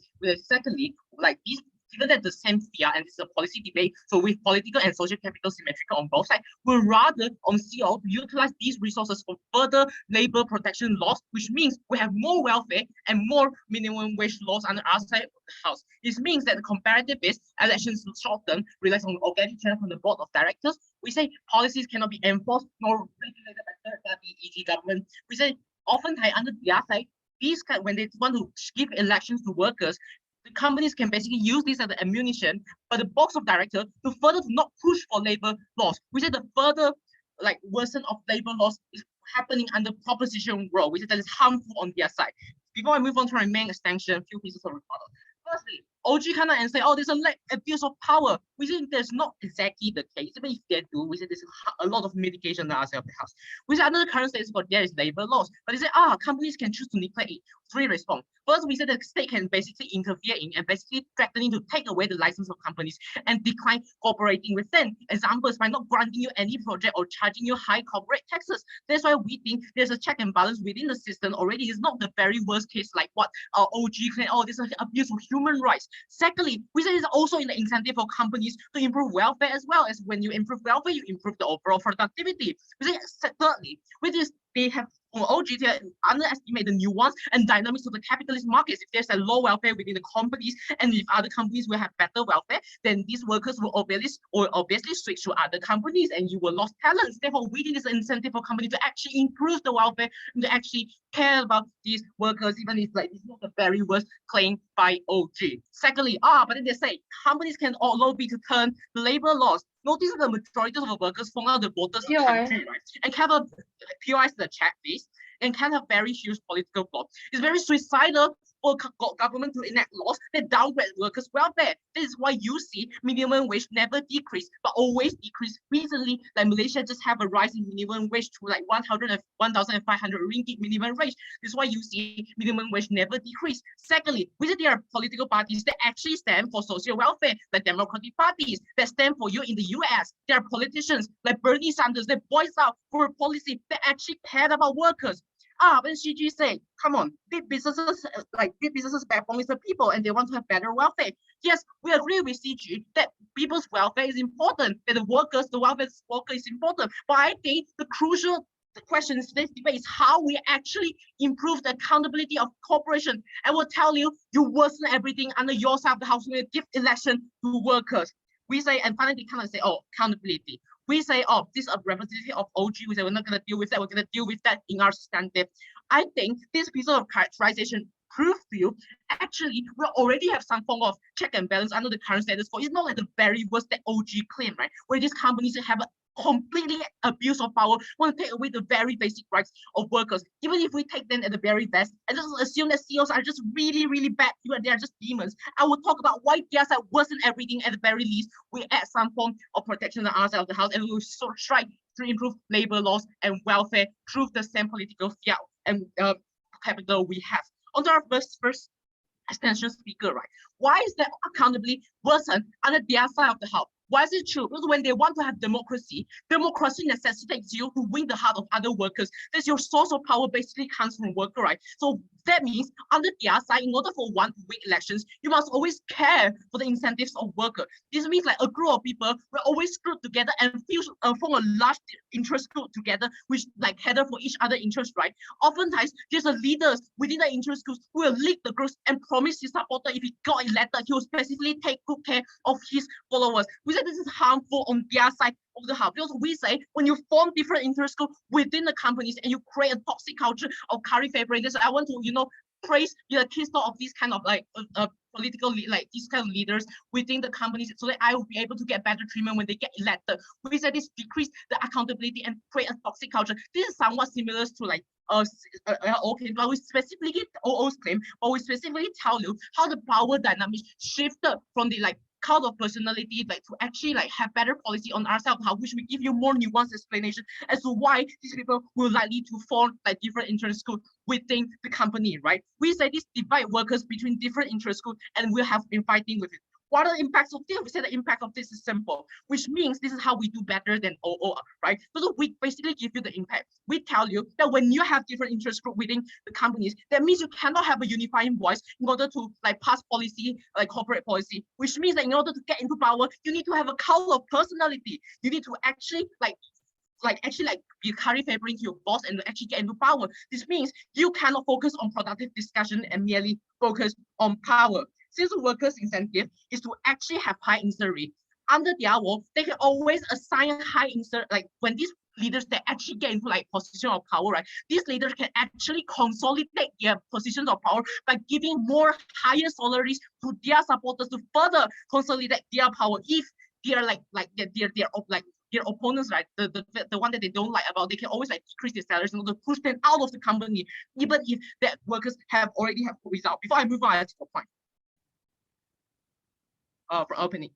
Secondly, like these, given that the same fear and this is a policy debate, so with political and social capital symmetrical on both sides, we'll rather on CO to utilize these resources for further labor protection laws, which means we have more welfare and more minimum wage laws on the outside of the house. This means that the comparative base elections short term relies on organic channel from the board of directors. We say policies cannot be enforced nor regulated by third party, e.g. government. We say oftentimes under the other side, these when they want to give elections to workers, the companies can basically use this as an ammunition by the box of directors to further not push for labor laws. We say the further like worsen of labor laws is happening under proposition world, which is harmful on their side. Before I move on to my main extension, a few pieces of rebuttal. Firstly, OG come out and say, oh, there's a abuse of power. We think there's not exactly the case. Even if they do, we say there's a lot of mitigation outside of the house. We say under the current status quo, there is labor laws. But they say, companies can choose to declare three response. First, we said the state can basically interfere in and basically threatening to take away the license of companies and decline cooperating with them. Examples by not granting you any project or charging you high corporate taxes. That's why we think there's a check and balance within the system already. It's not the very worst case like what our OG claim, oh, this is abuse of human rights. Secondly, we say it's also in the incentive for companies to improve welfare as well. As when you improve welfare, you improve the overall productivity. We say thirdly, with this, they have OG to underestimate the nuance and dynamics of the capitalist markets. If there's a low welfare within the companies, and if other companies will have better welfare, then these workers will obviously switch to other companies, and you will lose talents. Therefore, we think it's an incentive for companies to actually improve the welfare and to actually care about these workers, even if like it's not the very worst claim by OG. Secondly, but then they say companies can lobby to turn the labor laws. Notice that the majority of the workers from out the borders of the country, right? And can have a POI is the chat base and can have very huge political plot. It's very suicidal for government to enact laws that downgrade workers' welfare. This is why you see minimum wage never decrease, but always decrease. Recently, like Malaysia just have a rise in minimum wage to like 1,500 ringgit minimum wage. This is why you see minimum wage never decrease. Secondly, we see there are political parties that actually stand for social welfare, like Democratic parties that stand for you in the US. There are politicians like Bernie Sanders that voice out for a policy that actually cared about workers. When CG say, come on, big businesses backbone is the people and they want to have better welfare. Yes, we agree with CG that people's welfare is important, that the welfare is important. But I think the crucial question in today's debate is how we actually improve the accountability of corporation. I will tell you, you worsen everything under your side of the house when you give election to workers. We say, and finally they kind of say, oh, accountability. We say, oh, this is a representative of OG. We say, we're not going to deal with that. We're going to deal with that in our substantive. I think this piece of characterization proves to you, actually, we already have some form of check and balance under the current status quo. It's not like the very worst that OG claim, right? Where these companies have a completely abuse of power, want to take away the very basic rights of workers. Even if we take them at the very best and just assume that CEOs are just really, really bad people and they are just demons, I will talk about why their side worsen everything. At the very least, we add some form of protection on our side of the house, and we will sort of strike to improve labor laws and welfare through the same political fiat and capital we have. On to our first extension speaker, right? Why is that accountability worsen under their side of the house? Why is it true? Because when they want to have democracy, democracy necessitates you to win the heart of other workers. That's your source of power basically comes from worker, right? So that means under their side, in order for one to win elections, you must always care for the incentives of workers. This means like a group of people will always group together and form a large interest group together, which like cater for each other interest, right? Oftentimes, there's a leaders within the interest groups who will lead the groups and promise his supporter if he got elected, he will specifically take good care of his followers. We say this is harmful on their side of the house, because we say when you form different interest groups within the companies and you create a toxic culture of curry favoritism, I want to praise the case of these kind of like political these kind of leaders within the companies, so that I will be able to get better treatment when they get elected. We say this decrease the accountability and create a toxic culture. This is somewhat similar to like okay, but we specifically OO's claim, but we specifically tell you how the power dynamics shifted from the cult of personality to actually have better policy on ourselves, which we give you more nuanced explanation as to why these people will likely to form different interest groups within the company, right? We say this divide workers between different interest groups, and we have been fighting with it. What are the impacts of this? We say the impact of this is simple, which means this is how we do better than OO, right? So we basically give you the impact. We tell you that when you have different interest groups within the companies, that means you cannot have a unifying voice in order to pass policy, corporate policy, which means that in order to get into power, you need to have a cult of personality. You need to actually be curry favoring to your boss and actually get into power. This means you cannot focus on productive discussion and merely focus on power. Since the workers' incentive is to actually have high insert rate, under their role, they can always assign high insert, when these leaders that actually get into position of power, right? These leaders can actually consolidate their positions of power by giving more higher salaries to their supporters to further consolidate their power if they're their opponents, right, the one that they don't like about, they can always like decrease their salaries in order to push them out of the company, even if that workers already have result. Before I move on, I take a point. For opening.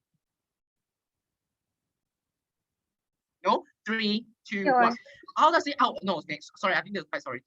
No, 3, 2, 1. How does it out? No, next. Sorry, I think that's quite sorry.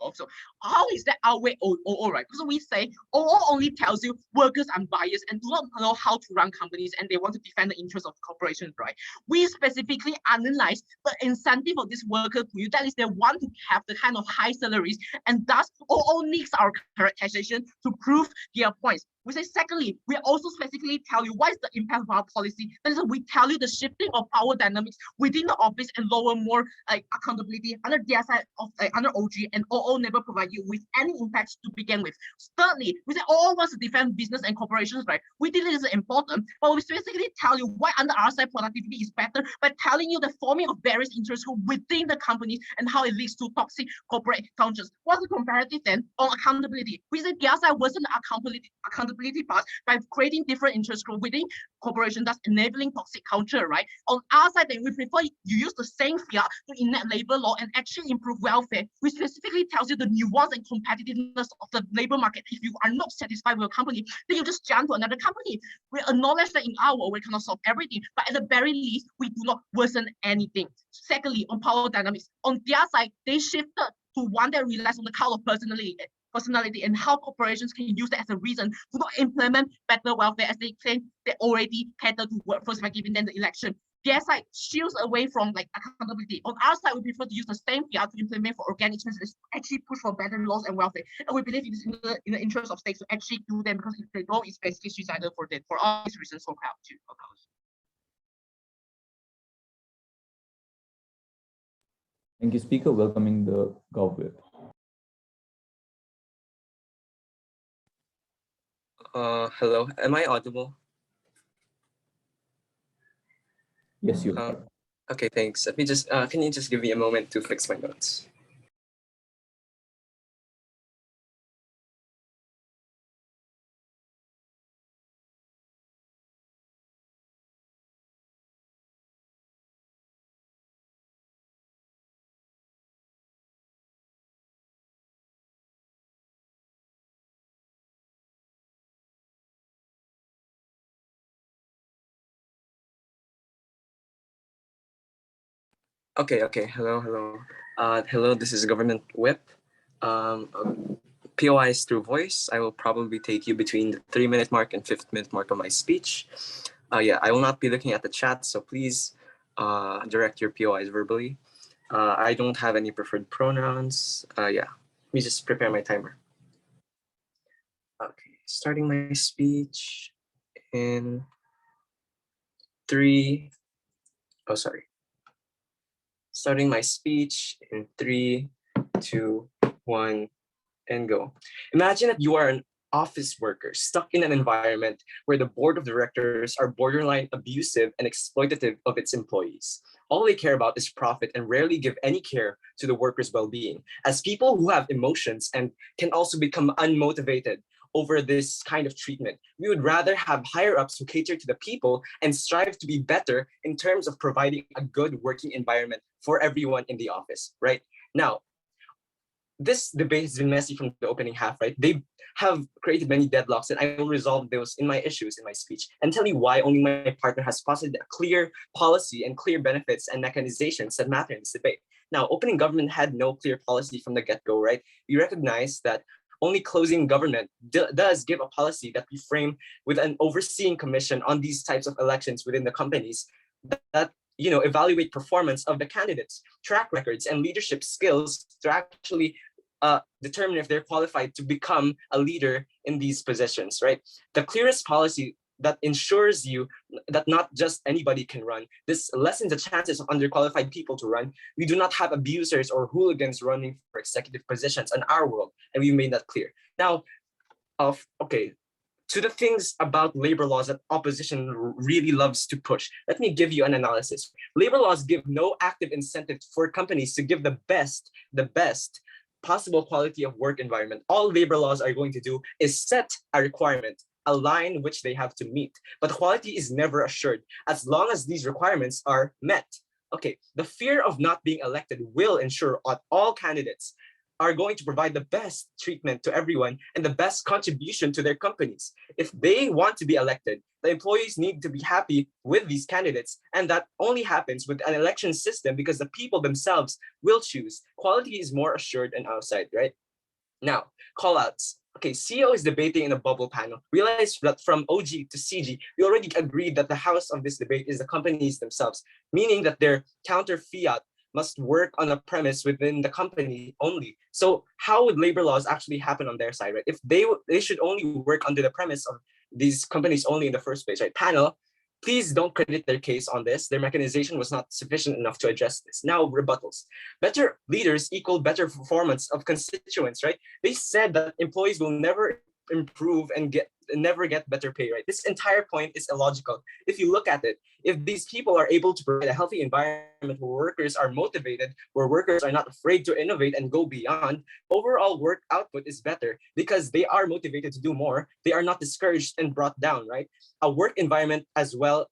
Also, how is that outweigh OO, right? Because we say OO only tells you workers are biased and do not know how to run companies and they want to defend the interests of corporations, right? We specifically analyze the incentive of this worker to you. That is, they want to have the kind of high salaries, and thus OO needs our characterization to prove their points. We say, secondly, we also specifically tell you what is the impact of our policy. That is, we tell you the shifting of power dynamics within the office and lower more accountability under their side of under OG, and OO never provide you with any impacts to begin with. Thirdly, we say OO wants to defend business and corporations, right? We think this is important, but we specifically tell you why under our side productivity is better by telling you the forming of various interest groups within the companies and how it leads to toxic corporate cultures. What's the comparative then on accountability? We say their side wasn't accountability part by creating different interest groups within corporations, thus enabling toxic culture, right? On our side, then we prefer you use the same fiat to enact labor law and actually improve welfare, which specifically tells you the nuance and competitiveness of the labor market. If you are not satisfied with your company, then you just jump to another company. We acknowledge that in our world, we cannot solve everything, but at the very least, we do not worsen anything. Secondly, on power dynamics, on their side, they shifted to one that relies on the cult of personality and how corporations can use that as a reason to not implement better welfare, as they claim they already cater to workforce by giving them the election. Their side shields away from like accountability. On our side, we prefer to use the same fiat to implement for organic changes, actually push for better laws and welfare. And we believe it is in the interest of states to actually do them, because if they don't, it's basically suicidal for them. For all these reasons, so proud to oppose. Thank you, Speaker. Welcoming the Gov Whip. Hello, am I audible? Yes, you are. Okay, thanks. Let me just, can you just give me a moment to fix my notes? Okay, hello. Hello, this is Government Whip. POIs through voice. I will probably take you between the 3-minute mark and 5th-minute mark of my speech. Yeah, I will not be looking at the chat, so please direct your POIs verbally. I don't have any preferred pronouns. Yeah, let me just prepare my timer. Okay, starting my speech in 3. Oh, sorry. Starting my speech in 3, 2, 1, and go. Imagine that you are an office worker stuck in an environment where the board of directors are borderline abusive and exploitative of its employees. All they care about is profit and rarely give any care to the workers' well-being. As people who have emotions and can also become unmotivated over this kind of treatment, we would rather have higher-ups who cater to the people and strive to be better in terms of providing a good working environment for everyone in the office, right? Now, this debate has been messy from the opening half, right? They have created many deadlocks, and I will resolve those in my issues in my speech and tell you why only my partner has posited a clear policy and clear benefits and mechanizations that matter in this debate. Now, opening government had no clear policy from the get-go, right? We recognize that only closing government does give a policy that we frame with an overseeing commission on these types of elections within the companies that evaluate performance of the candidates, track records, and leadership skills to actually determine if they're qualified to become a leader in these positions, right? The clearest policy that ensures you that not just anybody can run. This lessens the chances of underqualified people to run. We do not have abusers or hooligans running for executive positions in our world, and we made that clear. Now, to the things about labor laws that opposition really loves to push, let me give you an analysis. Labor laws give no active incentive for companies to give the best possible quality of work environment. All labor laws are going to do is set a requirement a line which they have to meet. But quality is never assured as long as these requirements are met. Okay, the fear of not being elected will ensure that all candidates are going to provide the best treatment to everyone and the best contribution to their companies. If they want to be elected, the employees need to be happy with these candidates, and that only happens with an election system because the people themselves will choose. Quality is more assured and outside, right? Now, callouts. Okay, CEO is debating in a bubble panel. Realize that from OG to CG, we already agreed that the house of this debate is the companies themselves, meaning that their counter fiat must work on a premise within the company only. So how would labor laws actually happen on their side, right? If they should only work under the premise of these companies only in the first place, right? Panel, please don't credit their case on this. Their mechanization was not sufficient enough to address this. Now, rebuttals. Better leaders equal better performance of constituents, right? They said that employees will never improve and never get better pay, right? This entire point is illogical. If you look at it, if these people are able to provide a healthy environment where workers are motivated, where workers are not afraid to innovate and go beyond, overall work output is better because they are motivated to do more. They are not discouraged and brought down, right? A work environment as well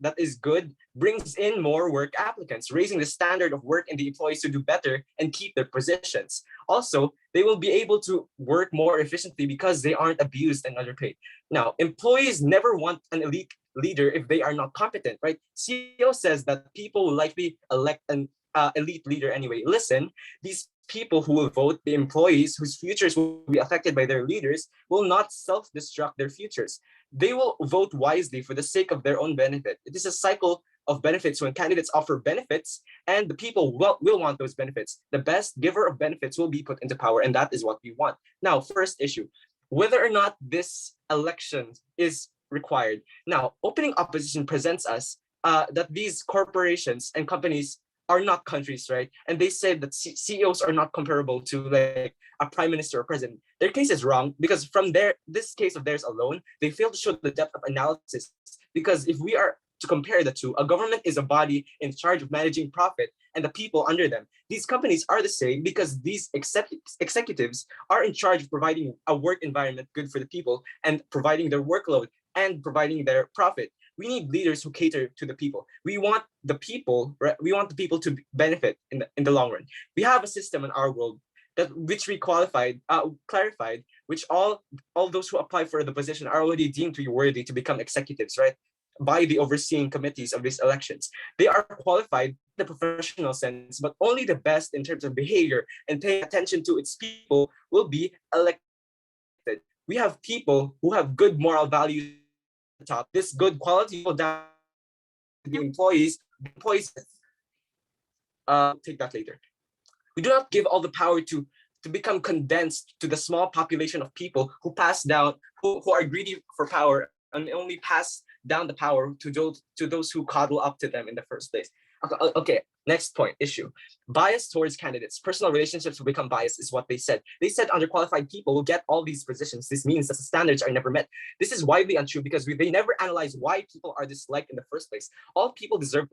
that is good brings in more work applicants, raising the standard of work and the employees to do better and keep their positions. Also, they will be able to work more efficiently because they aren't abused and underpaid. Now, employees never want an elite leader if they are not competent, right? CEO says that people will likely elect an elite leader anyway. Listen, these people who will vote, the employees whose futures will be affected by their leaders, will not self-destruct their futures. They will vote wisely for the sake of their own benefit. It is a cycle of benefits when candidates offer benefits and the people will want those benefits. The best giver of benefits will be put into power, and that is what we want. Now, first issue, whether or not this election is required. Now, opening opposition presents us that these corporations and companies are not countries, right? And they said that CEOs are not comparable to like a prime minister or president. Their case is wrong because from this case of theirs alone, they fail to show the depth of analysis. Because if we are to compare the two, a government is a body in charge of managing profit and the people under them. These companies are the same because these executives are in charge of providing a work environment good for the people and providing their workload and providing their profit. We need leaders who cater to the people. We want the people, right? We want the people to benefit in the long run. We have a system in our world which we clarified, which all those who apply for the position are already deemed to be worthy to become executives, right? By the overseeing committees of these elections. They are qualified in the professional sense, but only the best in terms of behavior and paying attention to its people will be elected. We have people who have good moral values at the top. This good quality will down to the employees. Take that later. We do not give all the power to become condensed to the small population of people who pass down, who are greedy for power and only pass down the power to those who coddle up to them in the first place. Okay, next point, issue. Bias towards candidates. Personal relationships will become biased is what they said. They said underqualified people will get all these positions. This means that the standards are never met. This is widely untrue because they never analyze why people are disliked in the first place. All people deserve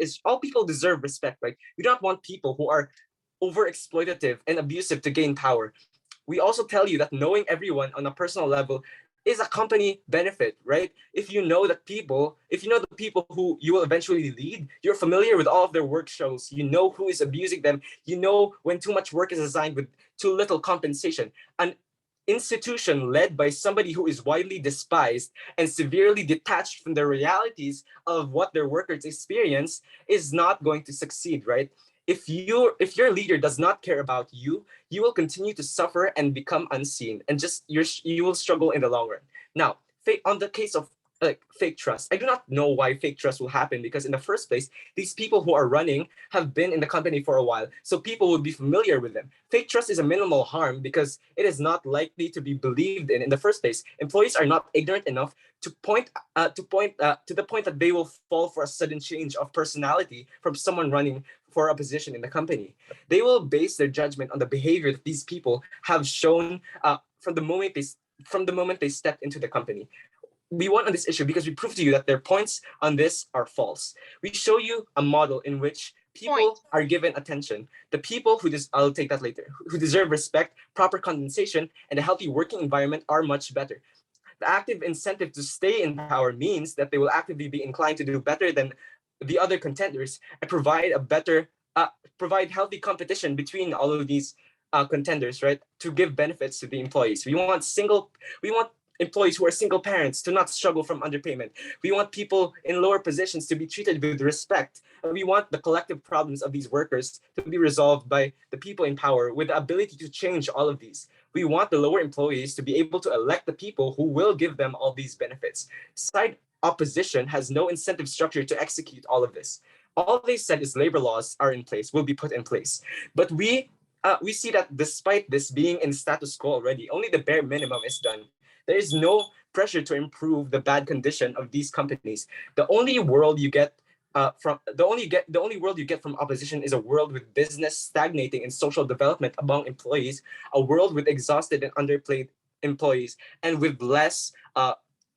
respect, right? We don't want people who are over-exploitative and abusive to gain power. We also tell you that knowing everyone on a personal level is a company benefit, right? If you know the people who you will eventually lead, you're familiar with all of their work shows, you know who is abusing them, you know when too much work is assigned with too little compensation. An institution led by somebody who is widely despised and severely detached from the realities of what their workers experience is not going to succeed, right? If your leader does not care about you, you will continue to suffer and become unseen, and you will struggle in the long run. Now, on the case of fake trust, I do not know why fake trust will happen because in the first place, these people who are running have been in the company for a while, so people would be familiar with them. Fake trust is a minimal harm because it is not likely to be believed in the first place. Employees are not ignorant enough to the point that they will fall for a sudden change of personality from someone running for a position in the company. They will base their judgment on the behavior that these people have shown from the moment they stepped into the company. We won on this issue because we proved to you that their points on this are false. We show you a model in which people are given attention. The people who I'll take that later, who deserve respect, proper compensation, and a healthy working environment are much better. The active incentive to stay in power means that they will actively be inclined to do better than the other contenders and provide healthy competition between all of these contenders, right? To give benefits to the employees. We want employees who are single parents to not struggle from underpayment. We want people in lower positions to be treated with respect. We want the collective problems of these workers to be resolved by the people in power with the ability to change all of these. We want the lower employees to be able to elect the people who will give them all these benefits. Side opposition has no incentive structure to execute all of this. All they said is labor laws are in place, will be put in place. But we see that despite this being in status quo already, only the bare minimum is done. There is no pressure to improve the bad condition of these companies. The only world you get from opposition is a world with business stagnating and social development among employees, a world with exhausted and underpaid employees, and with less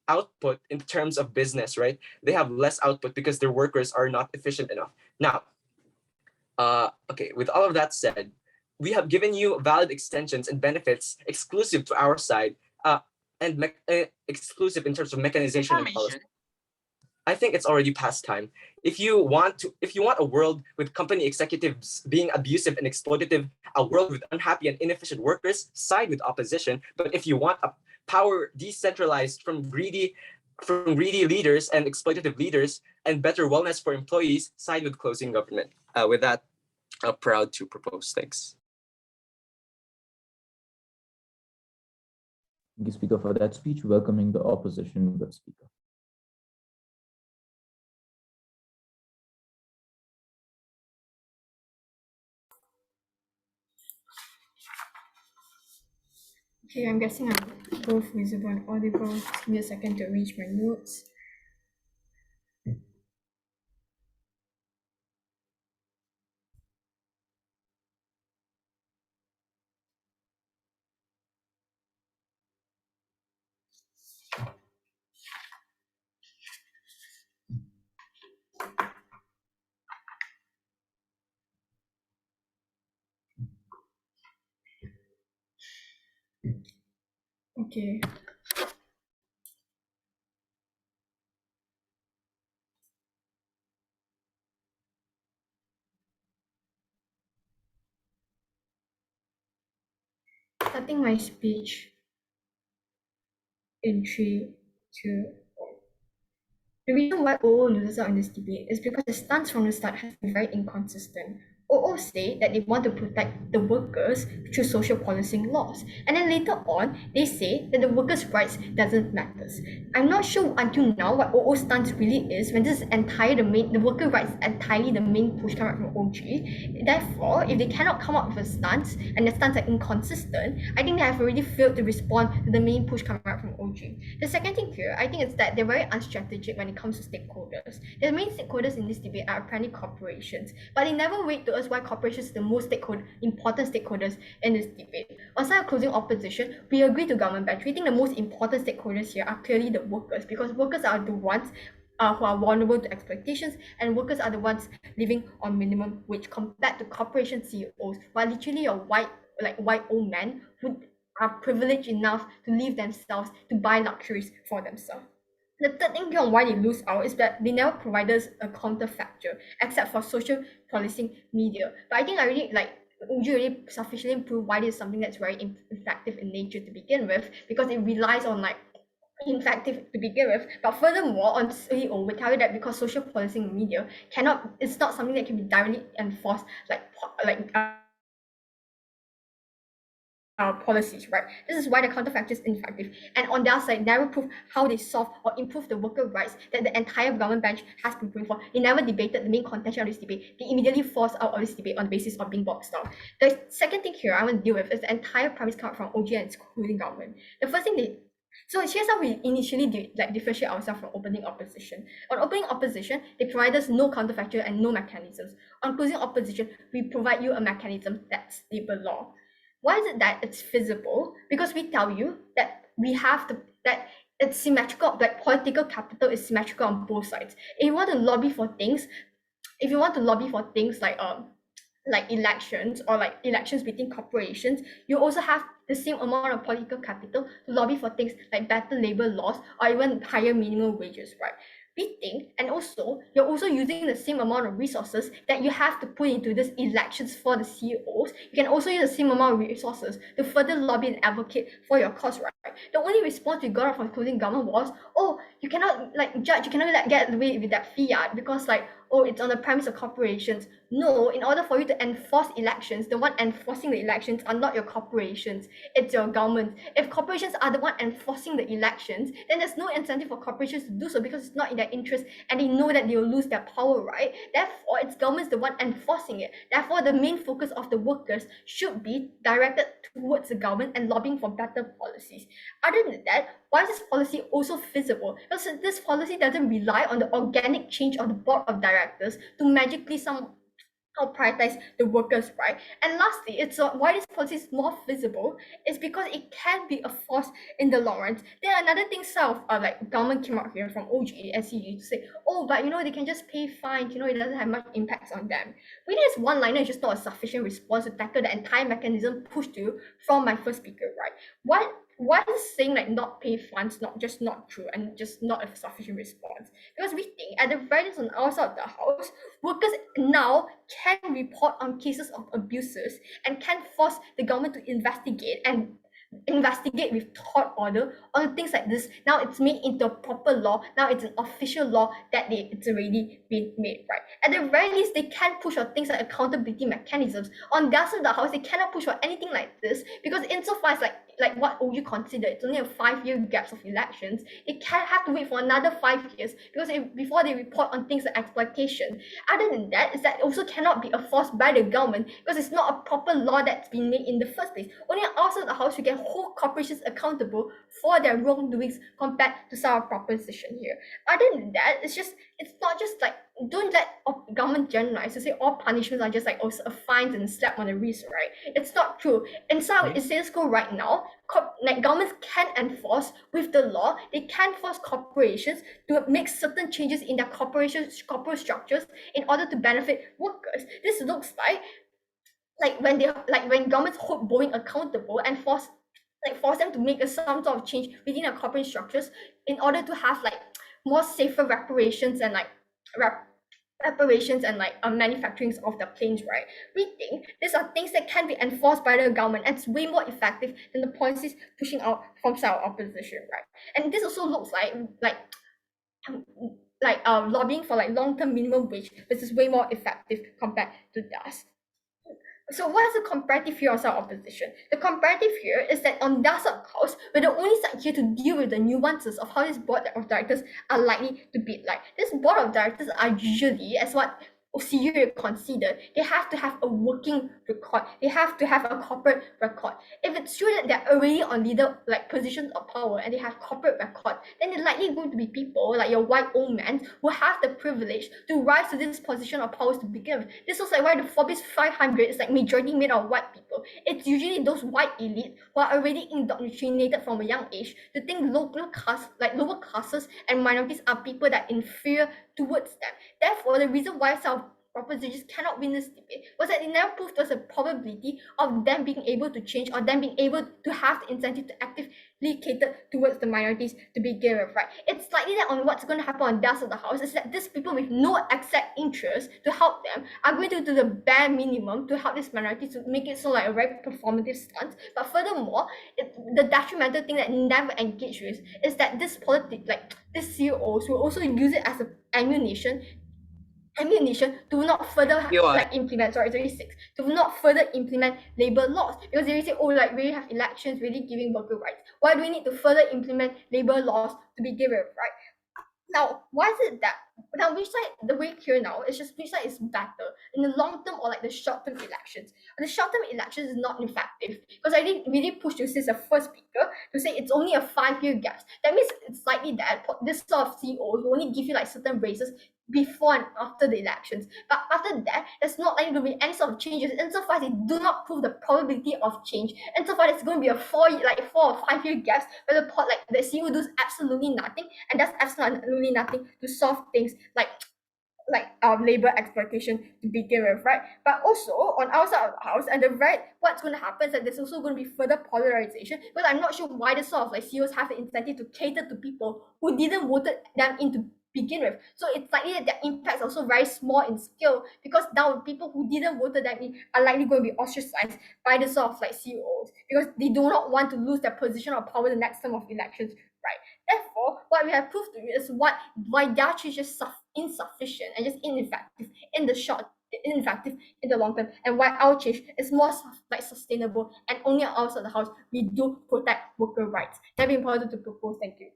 output in terms of business, right? They have less output because their workers are not efficient enough. Now, okay, with all of that said, we have given you valid extensions and benefits exclusive to our side, and exclusive in terms of mechanization and policy. I think it's already past time. If you want a world with company executives being abusive and exploitative, a world with unhappy and inefficient workers, side with opposition. But if you want a power decentralized from greedy leaders and exploitative leaders and better wellness for employees, side with closing government. With that, I'm proud to propose. Thanks. Thank you, Speaker, for that speech. Welcoming the opposition with Speaker. Okay, I'm guessing I'm both visible and audible. Give me a second to arrange my notes. Okay. Starting my speech in 3, 2, 1. The reason why OO loses out in this debate is because the stance from the start has been very inconsistent. OO say that they want to protect the workers through social policing laws, and then later on they say that the workers' rights doesn't matter. I'm not sure until now what OO stance really is when this is the worker rights entirely the main push coming from OG. Therefore, if they cannot come up with a stance and the stance are inconsistent, I think they have already failed to respond to the main push coming out from OG. The second thing here, I think, is that they're very unstrategic when it comes to stakeholders. The main stakeholders in this debate are apparently corporations, but they never rate to us why corporations are the most important stakeholders in this debate. On side of closing opposition, we agree to government ban. We think the most important stakeholders here are clearly the workers, because workers are the ones who are vulnerable to exploitations, and workers are the ones living on minimum wage compared to corporation CEOs who are literally a white old men who are privileged enough to leave themselves to buy luxuries for themselves. The third thing on why they lose out is that they never provide us a counterfactor except for social policing media. But I think Uju already sufficiently proved why this is something that's very effective in nature to begin with, because it relies on effective to begin with. But furthermore, on CEO, we tell you that because social policing media it's not something that can be directly enforced policies, right? This is why the counterfactor is ineffective. And on their side, never prove how they solve or improve the worker rights that the entire government bench has been praying for. They never debated the main contention of this debate. They immediately forced out of this debate on the basis of being boxed out. The second thing here I want to deal with is the entire premise coming from OG and excluding government. The first thing so here's how we initially differentiate ourselves from opening opposition. On opening opposition, they provide us no counterfactor and no mechanisms. On closing opposition, we provide you a mechanism that's labor law. Why is it that it's feasible? Because we tell you that that it's symmetrical, that political capital is symmetrical on both sides. If you want to lobby for things, if you want to lobby for things like elections or like elections between corporations, you also have the same amount of political capital to lobby for things like better labor laws or even higher minimum wages, right? We think, and also you're also using the same amount of resources that you have to put into these elections for the CEOs. You can also use the same amount of resources to further lobby and advocate for your cause, right? The only response we got from closing government was, oh, you cannot like judge, you cannot like get away with that fiat because like, oh, it's on the premise of corporations. No, in order for you to enforce elections, the one enforcing the elections are not your corporations, it's your government. If corporations are the one enforcing the elections, then there's no incentive for corporations to do so because it's not in their interest and they know that they will lose their power, right? Therefore, it's government's the one enforcing it. Therefore, the main focus of the workers should be directed towards the government and lobbying for better policies. Other than that, why is this policy also feasible? Because this policy doesn't rely on the organic change of the board of directors to magically somehow prioritize the workers, right? And lastly, it's why this policy is more feasible is because it can be a force in the long run. Then another thing, like government came out here from OG and CG to say, oh, but you know they can just pay fines. You know it doesn't have much impact on them. Really, this one liner is just not a sufficient response to tackle the entire mechanism pushed to from my first speaker, right? Why is saying like not pay funds not true and just not a sufficient response? Because we think at the very least on our side of the house, workers now can report on cases of abuses and can force the government to investigate with court order on things like this. Now it's made into a proper law. Now it's an official law that it's already been made, right? At the very least, they can push for things like accountability mechanisms. On their side of the house, they cannot push for anything like this because insofar as like what would you consider? It's only a 5-year gaps of elections. They can have to wait for another 5 years because before they report on things like exploitation. Other than that, is that also cannot be enforced by the government because it's not a proper law that's been made in the first place. Only outside the house you can hold corporations accountable for their wrongdoings compared to some proposition here. Other than that, it's not just like don't let government generalize to say all punishments are just like also a fines and slap on the wrist, right? It's not true. In some status quo right now, like governments can enforce with the law. They can force corporations to make certain changes in their corporate structures in order to benefit workers. This looks like when governments hold Boeing accountable and force them to make some sort of change within their corporate structures in order to have like more safer reparations and manufacturing of the planes, right? We think these are things that can be enforced by the government and it's way more effective than the policies pushing out from our opposition, right? And this also looks like lobbying for like long-term minimum wage, which is way more effective compared to that. So what's the comparative here of our opposition? The comparative here is that on their side house, we're the only side here to deal with the nuances of how this board of directors are likely to be like. This board of directors are usually, as what OCU considered, they have to have a working record. They have to have a corporate record. If it's true that they're already on leader like positions of power and they have corporate record, then they're likely going to be people like your white old men who have the privilege to rise to this position of powers to begin with. This was like why the Forbes 500 is like majority made of white people. It's usually those white elite who are already indoctrinated from a young age to think lower classes and minorities are people that are inferior towards them. Therefore, the reason why some propositions cannot win this debate was that it never proved there's a probability of them being able to change or them being able to have the incentive to actively cater towards the minorities to begin with, right? It's likely that on what's going to happen on their side of the house is that these people with no exact interest to help them are going to do the bare minimum to help these minorities to make it so like a very performative stunt. But furthermore, the detrimental thing that never engage with is that this these CEOs will also use it as an ammunition to not further implement to not further implement labor laws because they say, oh, like we have elections really giving worker rights. Why do we need to further implement labor laws to begin with, right? Now, why is it that now which side the way here now is just which side is better in the long term or like the short term elections? The short term elections is not effective because I didn't really push this as a first speaker to say it's only a 5-year gap. That means it's likely that this sort of CEOs will only give you like certain races before and after the elections. But after that, there's not likely to be any sort of changes insofar as they do not prove the probability of change. Insofar as it's going to be a 4 or 5 year gaps where the CEO does absolutely nothing and does absolutely nothing to solve things like labor exploitation to begin with, right? But also on our side of the house, and the right, what's going to happen is that there's also going to be further polarization, because I'm not sure why the sort of CEOs have the incentive to cater to people who didn't vote them in to begin with. So it's likely that their impact is also very small in scale, because now people who didn't vote them in are likely going to be ostracized by the sort of CEOs, because they do not want to lose their position of power the next term of elections, right? Therefore, what we have proved to you is why their change is insufficient and just ineffective in the short, ineffective in the long term, and why our change is more sustainable, and only outside the house we do protect worker rights. That'd be important to propose. Thank you.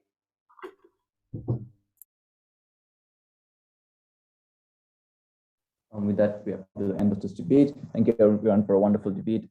With that, we have to the end of this debate. Thank you everyone for a wonderful debate.